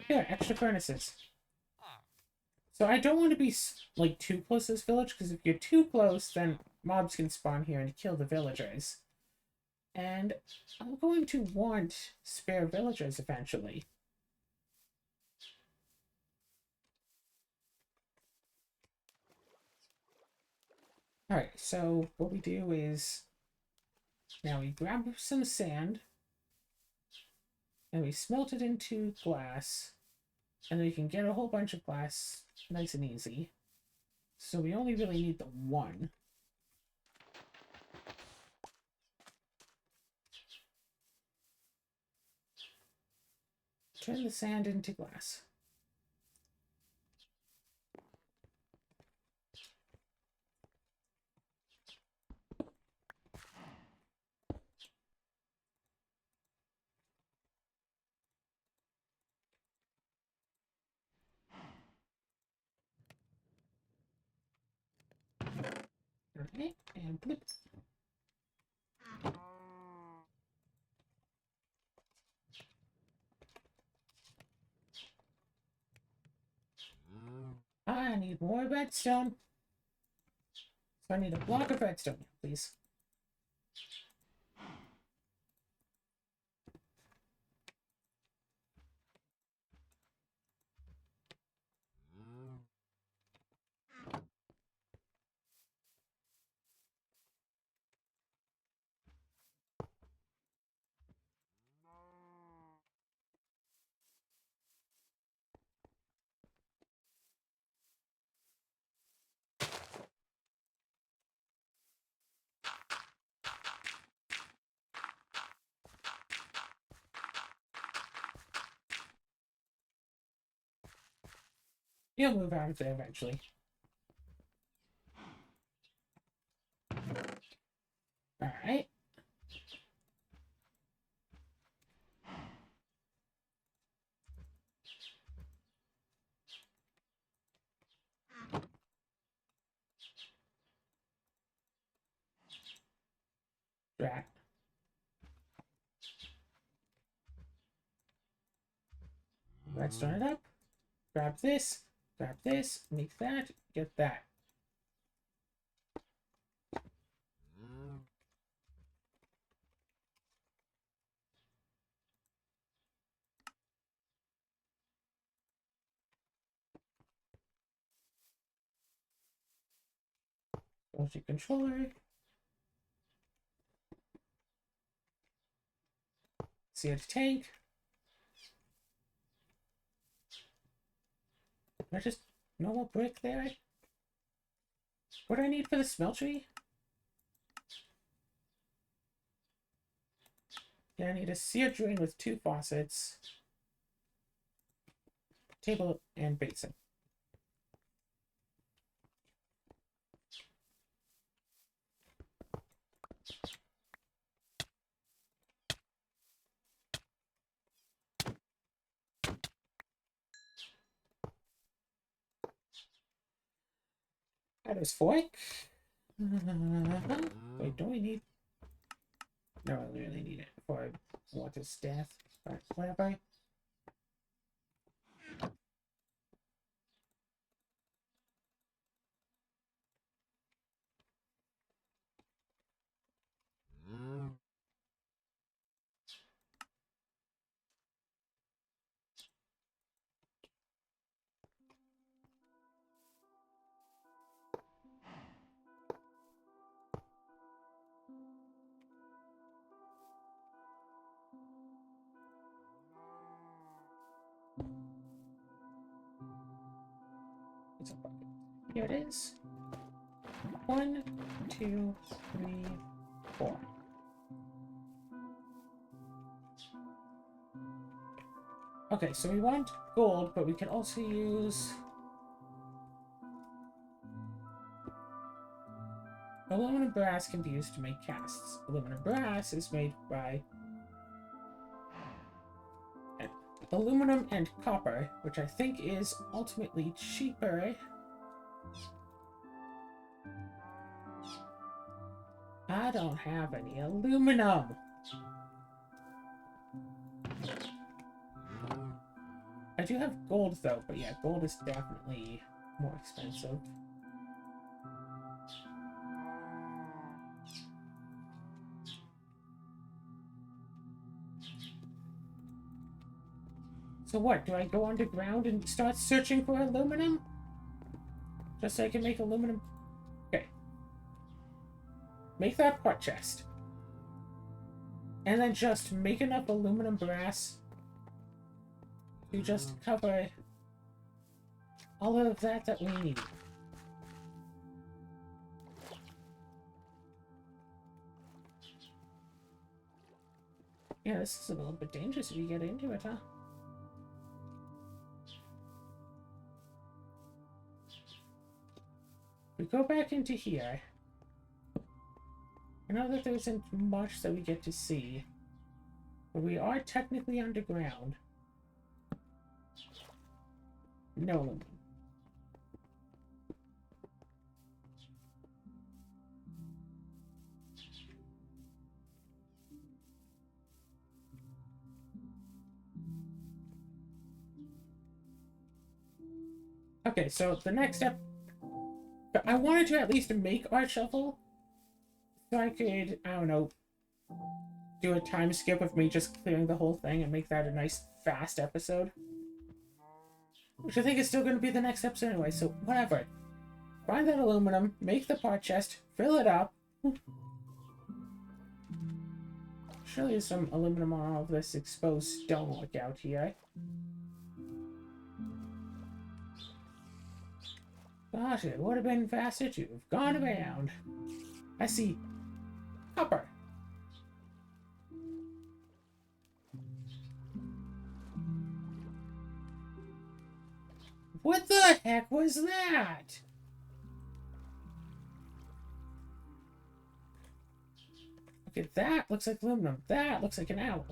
Here, extra furnaces. So I don't want to be, like, too close to this village, because if you're too close, then mobs can spawn here and kill the villagers. And I'm going to want spare villagers eventually. Alright, so what we do is... Now we grab some sand, and we smelt it into glass, and then we can get a whole bunch of glass nice and easy. So we only really need the one. Turn the sand into glass. Okay, and blip. I need more redstone. So I need a block of redstone, please. You'll move out of there eventually. Alright. Drat. Redstone it up. Grab this. Grab this. Make that. Get that. Go to controller. See a tank. Can I just normal brick there? What do I need for the smeltery? Yeah, I need a sear drain with 2 faucets. Table and basin. Spider's fork. Wait, do we need... No, I really need it for Water's death. But whatever. It's a bucket. Here it is. 1, 2, 3, 4. Okay, so we want gold, but we can also use aluminum brass can be used to make casts. Aluminum brass is made by aluminum and copper, which I think is ultimately cheaper. I don't have any aluminum. I do have gold though, but yeah, gold is definitely more expensive. So what, do I go underground and start searching for aluminum? Just so I can make aluminum? Okay. Make that pot chest. And then just make enough aluminum brass to just cover all of that we need. Yeah, this is a little bit dangerous if you get into it, huh? We go back into here. I know that there isn't much that we get to see, but we are technically underground. No aluminum. Okay, so the next step... I wanted to at least make our shovel, so I could, I don't know, do a time skip of me just clearing the whole thing and make that a nice, fast episode. Which I think is still going to be the next episode anyway, so whatever. Find that aluminum, make the pot chest, fill it up. Surely there's some aluminum on all of this exposed stonework out here. Gosh, it would have been faster to have gone around. I see copper. What the heck was that? Okay, that looks like aluminum. That looks like an owl.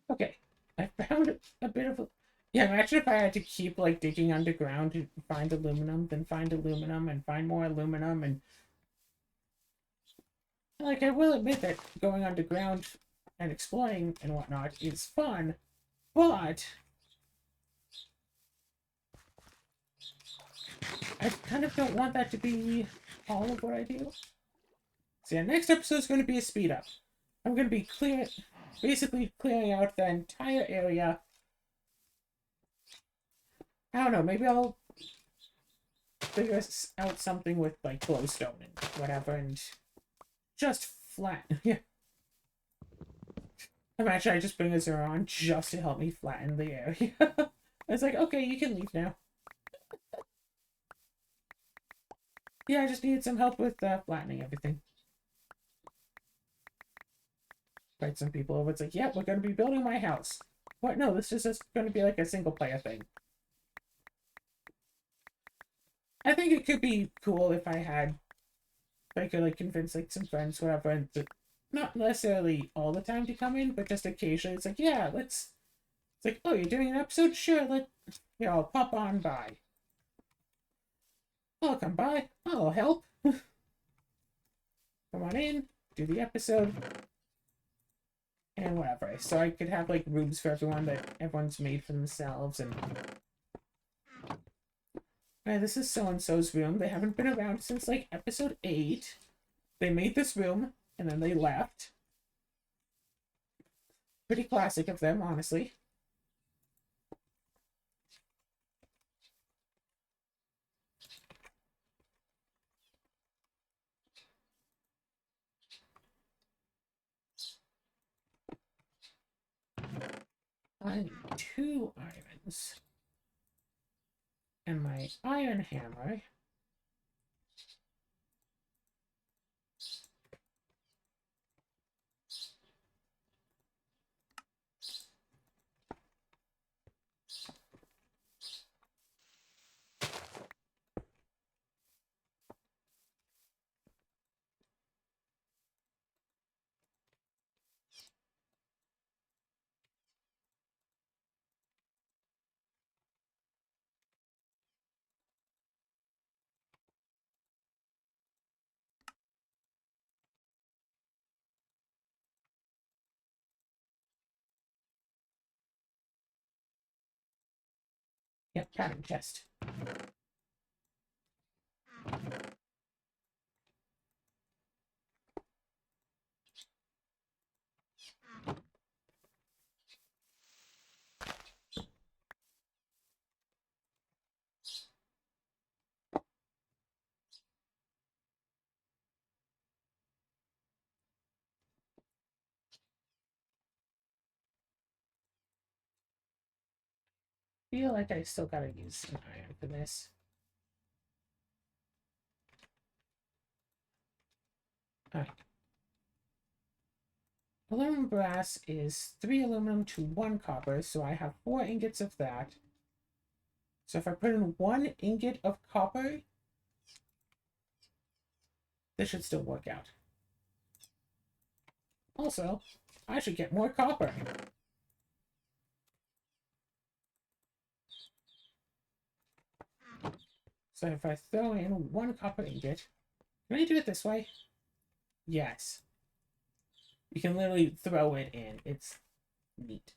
Okay, I found a bit of a... Yeah, imagine if I had to keep, like, digging underground to find aluminum, then find aluminum, and find more aluminum, and... Like, I will admit that going underground and exploring and whatnot is fun, but... I kind of don't want that to be all of what I do. So yeah, next episode is going to be a speed up. I'm going to be basically clearing out the entire area I don't know, maybe I'll figure out something with, like, glowstone and whatever, and just flatten. Yeah. Imagine I just bring a Zero on just to help me flatten the area. It's like, okay, you can leave now. Yeah, I just needed some help with flattening everything. Invite some people over. It's like, yeah, we're going to be building my house. What? No, this is just going to be like a single player thing. I think it could be cool if I could like convince like some friends, whatever, and not necessarily all the time to come in, but just occasionally. It's like, yeah, let's. It's like, oh, you're doing an episode? Sure, I'll pop on by. I'll come by. I'll help. Come on in, do the episode, and whatever. So I could have like rooms for everyone that everyone's made for themselves. And right, this is so and so's room. They haven't been around since like episode 8. They made this room and then they left. Pretty classic of them, honestly. I need 2 irons. And my iron hammer. Yep, pattern chest. Feel like I still gotta use some iron for this. Alright. Aluminum brass is 3 aluminum to 1 copper, so I have 4 ingots of that. So if I put in 1 ingot of copper, this should still work out. Also, I should get more copper. So if I throw in 1 copper ingot, can I do it this way? Yes. You can literally throw it in. It's neat.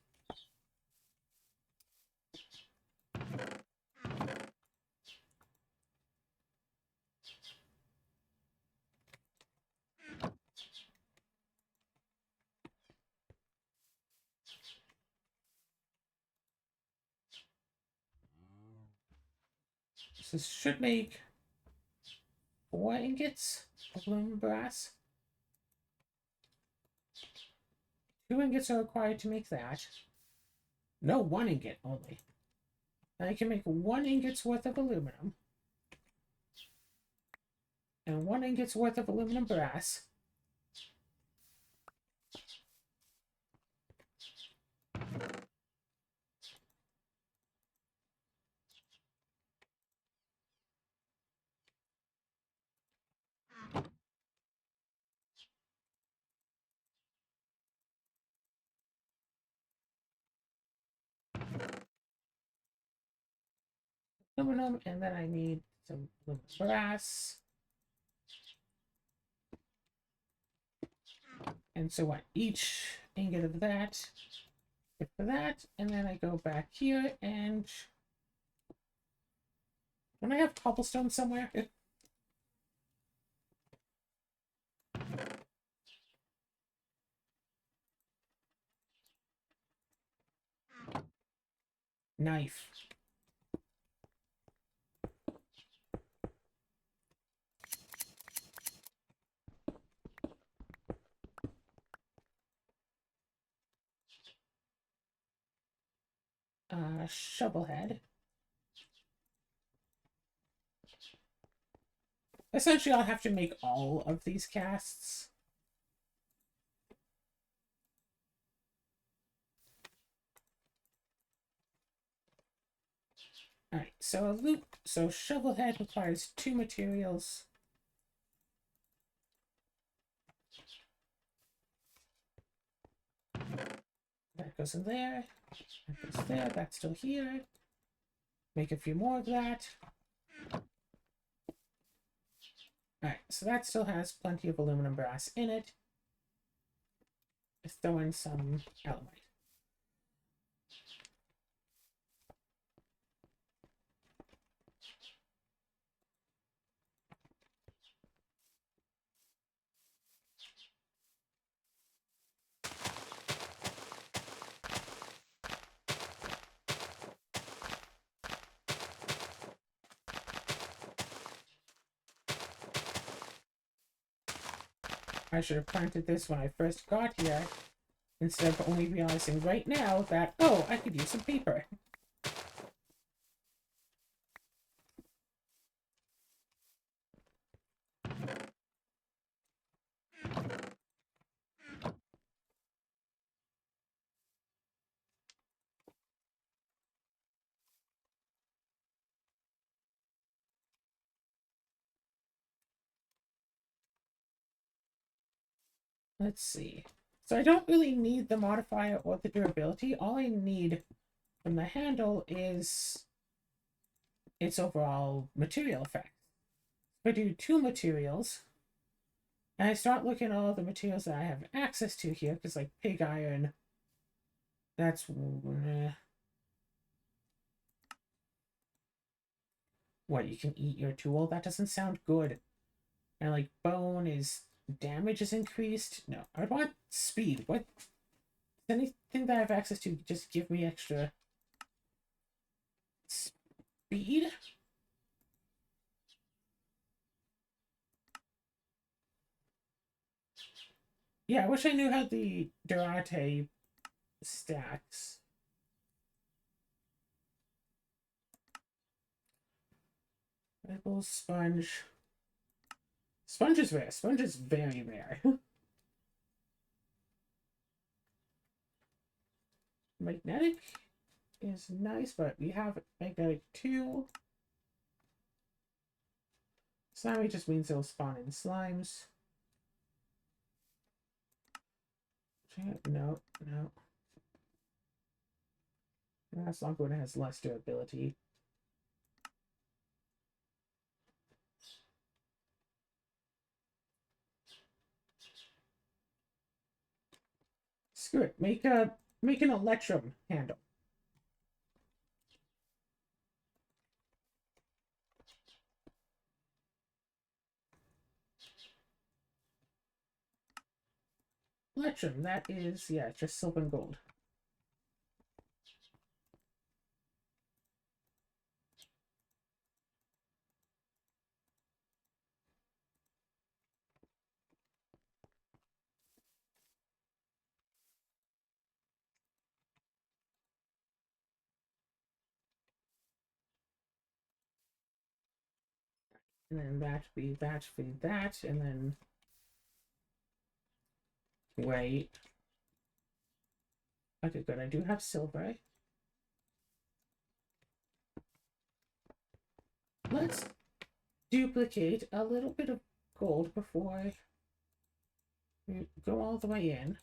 So this should make 4 ingots of aluminum brass. 2 ingots are required to make that. No, 1 ingot only. And I can make 1 ingot's worth of aluminum. And 1 ingot's worth of aluminum brass. Aluminum, and then I need some aluminum brass. And so what? Each ingot of that, good for that, and then I go back here and don't I have cobblestone somewhere? Knife. shovel head. Essentially, I'll have to make all of these casts. Alright, so a loop. So shovel head requires 2 materials. That goes in there. That goes there. That's still here. Make a few more of that. Alright, so that still has plenty of aluminum brass in it. Let's throw in some alumite. I should have planted this when I first got here, instead of only realizing right now that, oh, I could use some paper. Let's see. So I don't really need the modifier or the durability. All I need from the handle is its overall material effect. If I do 2 materials, and I start looking at all the materials that I have access to here, because like pig iron, that's... What, you can eat your tool? That doesn't sound good. And like bone is... damage is increased? No, I would want speed. What? Anything that I have access to just give me extra speed? Yeah, I wish I knew how the Durate stacks. Pebble, sponge. Sponge is rare. Sponge is very rare. Magnetic is nice, but we have magnetic 2. Slimy just means they'll spawn in slimes. No, no. That's not good. It has less durability. Screw it. Make an electrum handle. Electrum, that is, yeah, just silver and gold. And then that feed that, feed that, and then wait. Okay, good. I do have silver. Let's duplicate a little bit of gold before we go all the way in.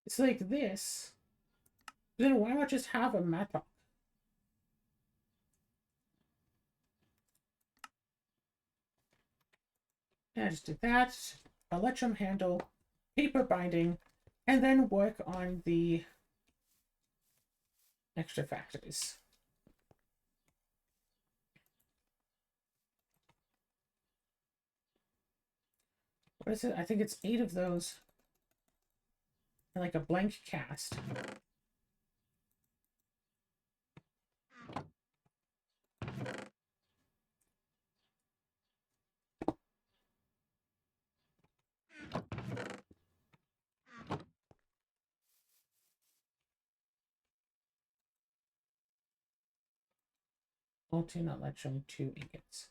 It's like this. Then why not just have a mattock? Yeah, just do that. Electrum handle, paper binding, and then work on the extra factors. What is it? I think it's 8 of those. and like a blank cast. Molten electrum, 2 ingots.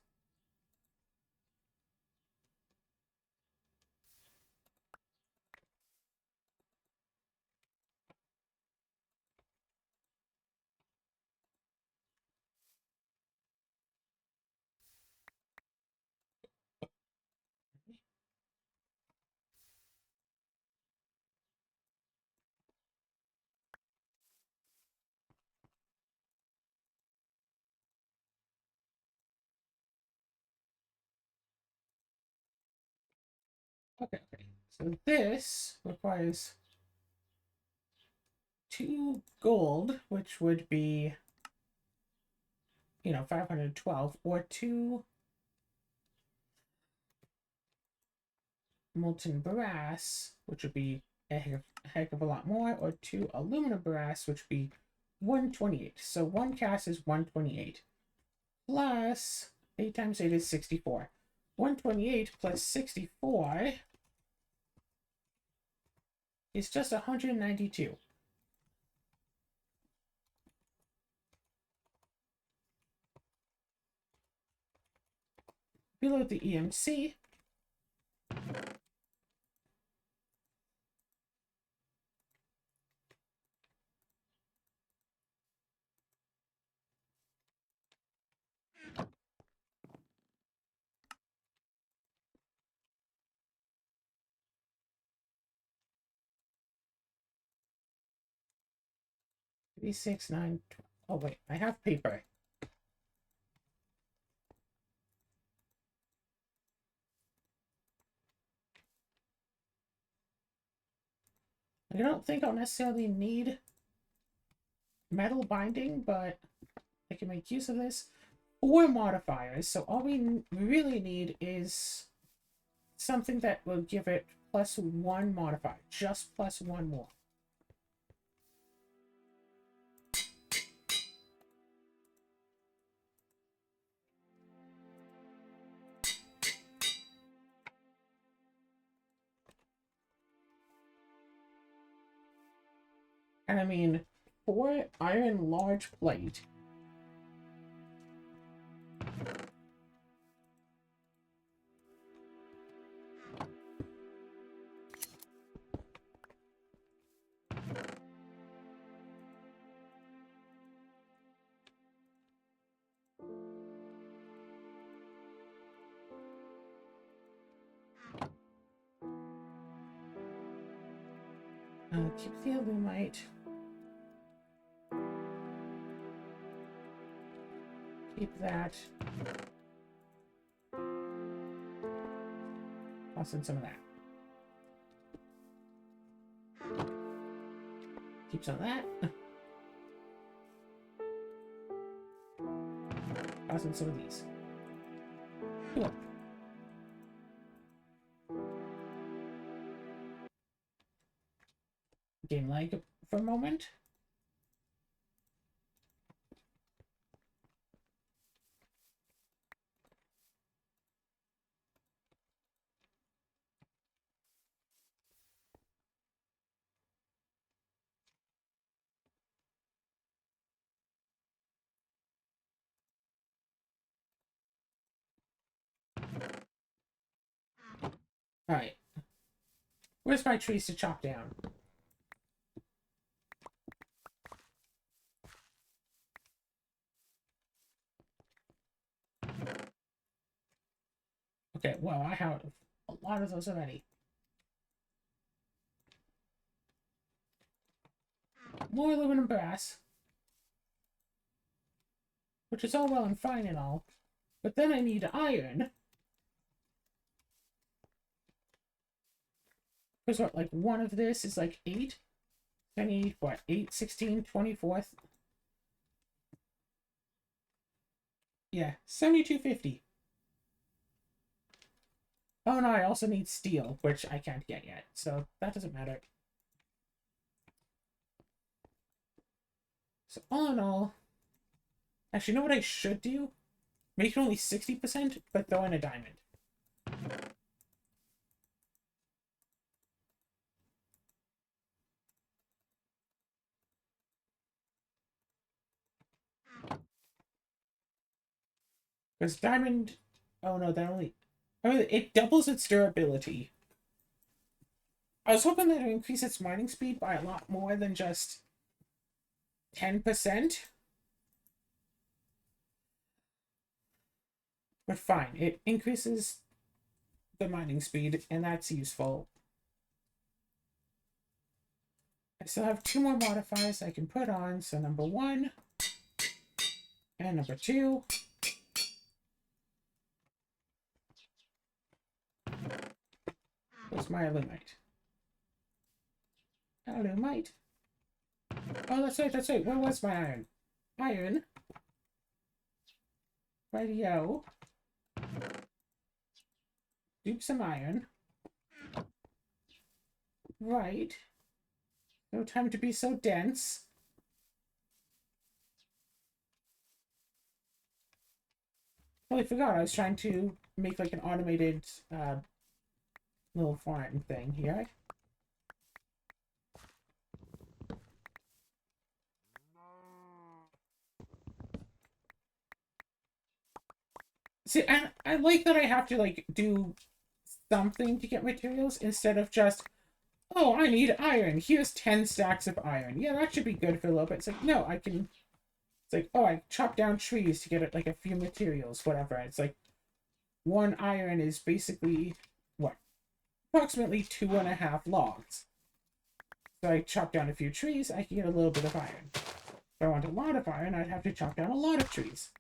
Okay. So this requires 2 gold, which would be, 512, or 2 molten brass, which would be a heck of a lot more, or 2 aluminum brass, which would be 128. So 1 cast is 128. Plus 8 times 8 is 64. 128 plus 64 is just 192. Below the EMC, B6, 9, 12. Oh, wait, I have paper. I don't think I'll necessarily need metal binding, but I can make use of this. 4 modifiers, so all we really need is something that will give it +1 modifier, just +1 more. And I mean, 4 iron large plate. Keep the alumite. Keep that. Toss in some of that. Keep some of that. Toss in some of these. Cool. Game lag for a moment. Alright. Where's my trees to chop down? Okay, well, I have a lot of those already. More aluminum brass. Which is all well and fine and all. But then I need iron. Because what, like, one of this is like 8? I need, what, 8, 16, 24? Yeah, 7250. Oh no, I also need steel, which I can't get yet, so that doesn't matter. So all in all, actually, you know what I should do? Make it only 60%, but throw in a diamond. Because diamond... Oh no, that only... I mean, it doubles its durability. I was hoping that it would increase its mining speed by a lot more than just 10%. But fine, it increases the mining speed, and that's useful. I still have 2 more modifiers I can put on, so number 1 and number 2. Where's my alumite? Alumite? Oh, that's right. Where was my iron? Iron. Radio. Dupe some iron. Right. No time to be so dense. Well, I forgot. I was trying to make like an automated little farm thing here. See, and I like that I have to like do something to get materials instead of just, oh, I need iron. Here's 10 stacks of iron. Yeah, that should be good for a little bit. It's like, no, I can... It's like, oh, I chop down trees to get like a few materials, whatever. It's like, 1 iron is basically, what? Approximately 2.5 logs. So I chop down a few trees, I can get a little bit of iron. If I want a lot of iron, I'd have to chop down a lot of trees.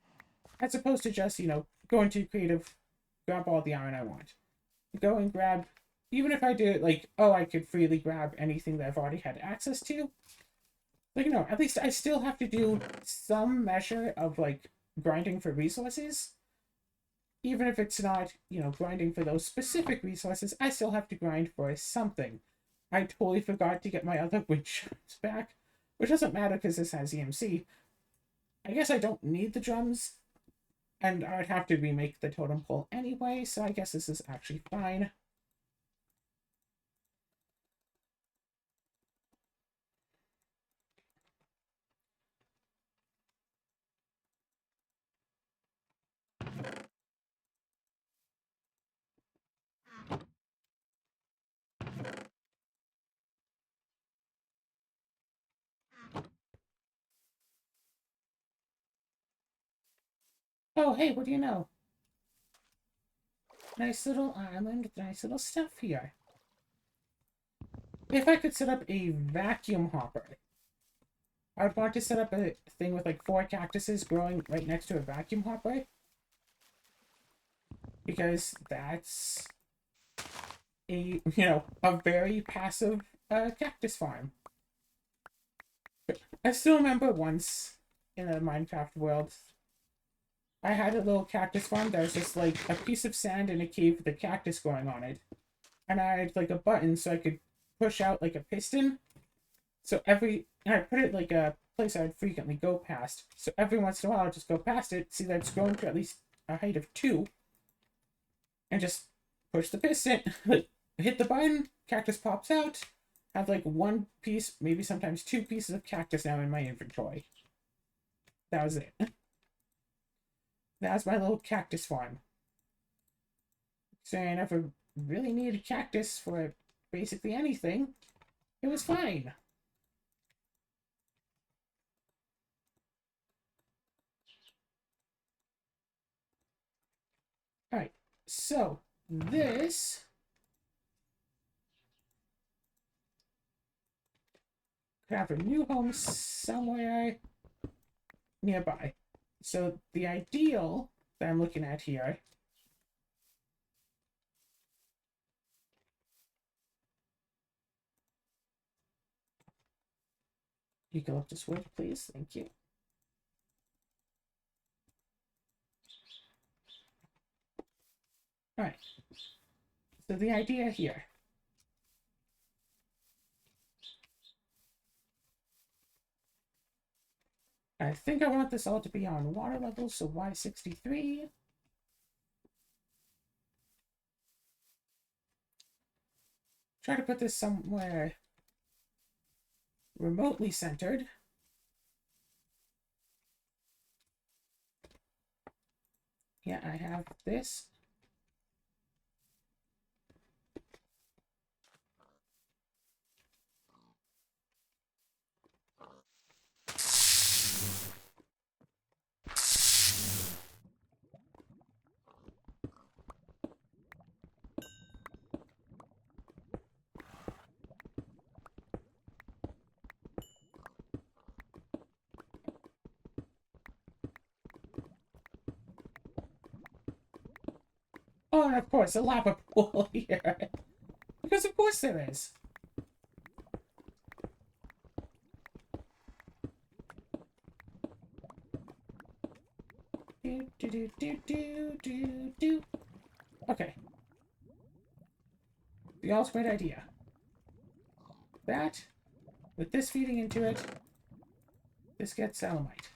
As opposed to just, go into creative, grab all the iron I want. Go and grab, even if I did it like, oh, I could freely grab anything that I've already had access to. Like, no, at least I still have to do some measure of, like, grinding for resources. Even if it's not, grinding for those specific resources, I still have to grind for something. I totally forgot to get my other wind chimes back, which doesn't matter because this has EMC. I guess I don't need the drums, and I would have to remake the totem pole anyway, so I guess this is actually fine. Oh, hey, what do you know? Nice little island, nice little stuff here. If I could set up a vacuum hopper, I would want to set up a thing with like 4 cactuses growing right next to a vacuum hopper. Because that's a, a very passive cactus farm. I still remember once in a Minecraft world, I had a little cactus farm that was just like a piece of sand in a cave with a cactus growing on it. And I had like a button so I could push out like a piston. So and I put it like a place I would frequently go past. So every once in a while I'd just go past it, see that it's grown to at least a height of 2. And just push the piston, hit the button, cactus pops out. Have like 1 piece, maybe sometimes 2 pieces of cactus now in my inventory. That was it. That was my little cactus farm. So I never really needed cactus for basically anything. It was fine. Alright, so this could have a new home somewhere nearby. So the ideal that I'm looking at here eucalyptus wood, please. Thank you. Alright. So the idea here I think I want this all to be on water level, so Y63. Try to put this somewhere remotely centered. Yeah, I have this. Oh, and of course, a lava pool here. Because of course there is. Do, do, do, do, do, do, do. Okay. The ultimate idea. That, with this feeding into it, this gets Selenite.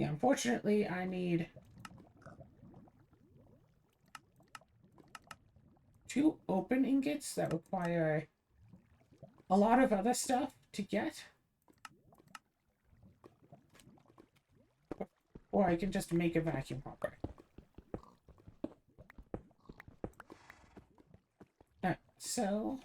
Yeah, unfortunately, I need 2 open ingots that require a lot of other stuff to get. Or I can just make a vacuum hopper. Alright, so...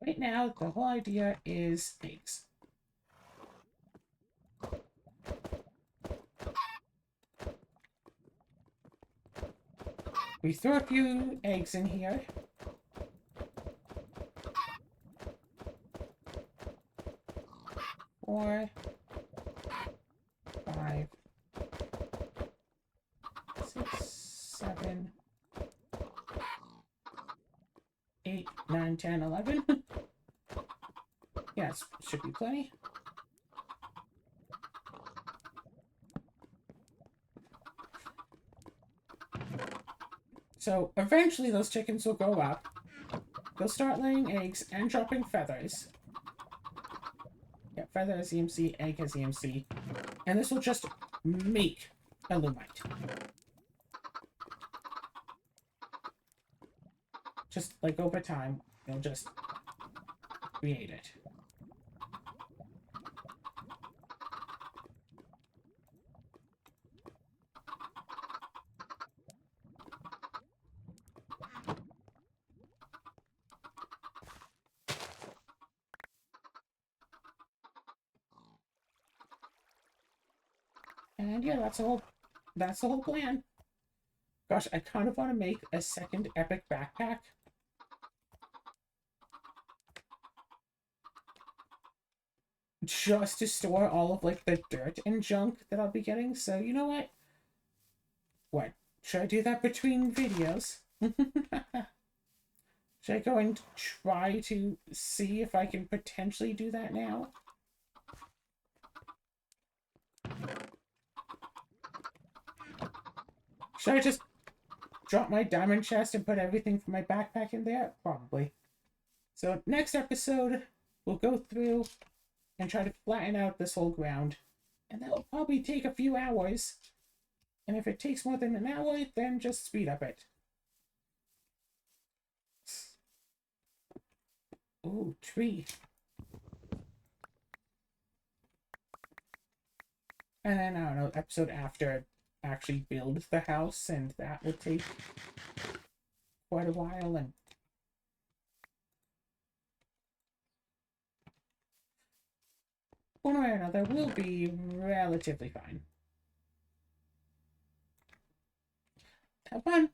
right now, the whole idea is eggs. We throw a few eggs in here. Four, 5, 6, 7, 8, 9, 10, 11. Yes, should be plenty. So eventually those chickens will grow up. They'll start laying eggs and dropping feathers. Yeah, feather has EMC, egg has EMC. And this will just make Illumite. Just like over time, they'll just create it. And yeah, that's the whole plan. Gosh, I kind of want to make a second epic backpack. Just to store all of like the dirt and junk that I'll be getting. So you know what? What? Should I do that between videos? Should I go and try to see if I can potentially do that now? Should I just drop my diamond chest and put everything from my backpack in there? Probably. So next episode, we'll go through and try to flatten out this whole ground. And that'll probably take a few hours. And if it takes more than an hour, then just speed up it. Ooh, tree. And then, I don't know, episode after, actually build the house, and that will take quite a while, and one way or another, we'll be relatively fine. Have fun.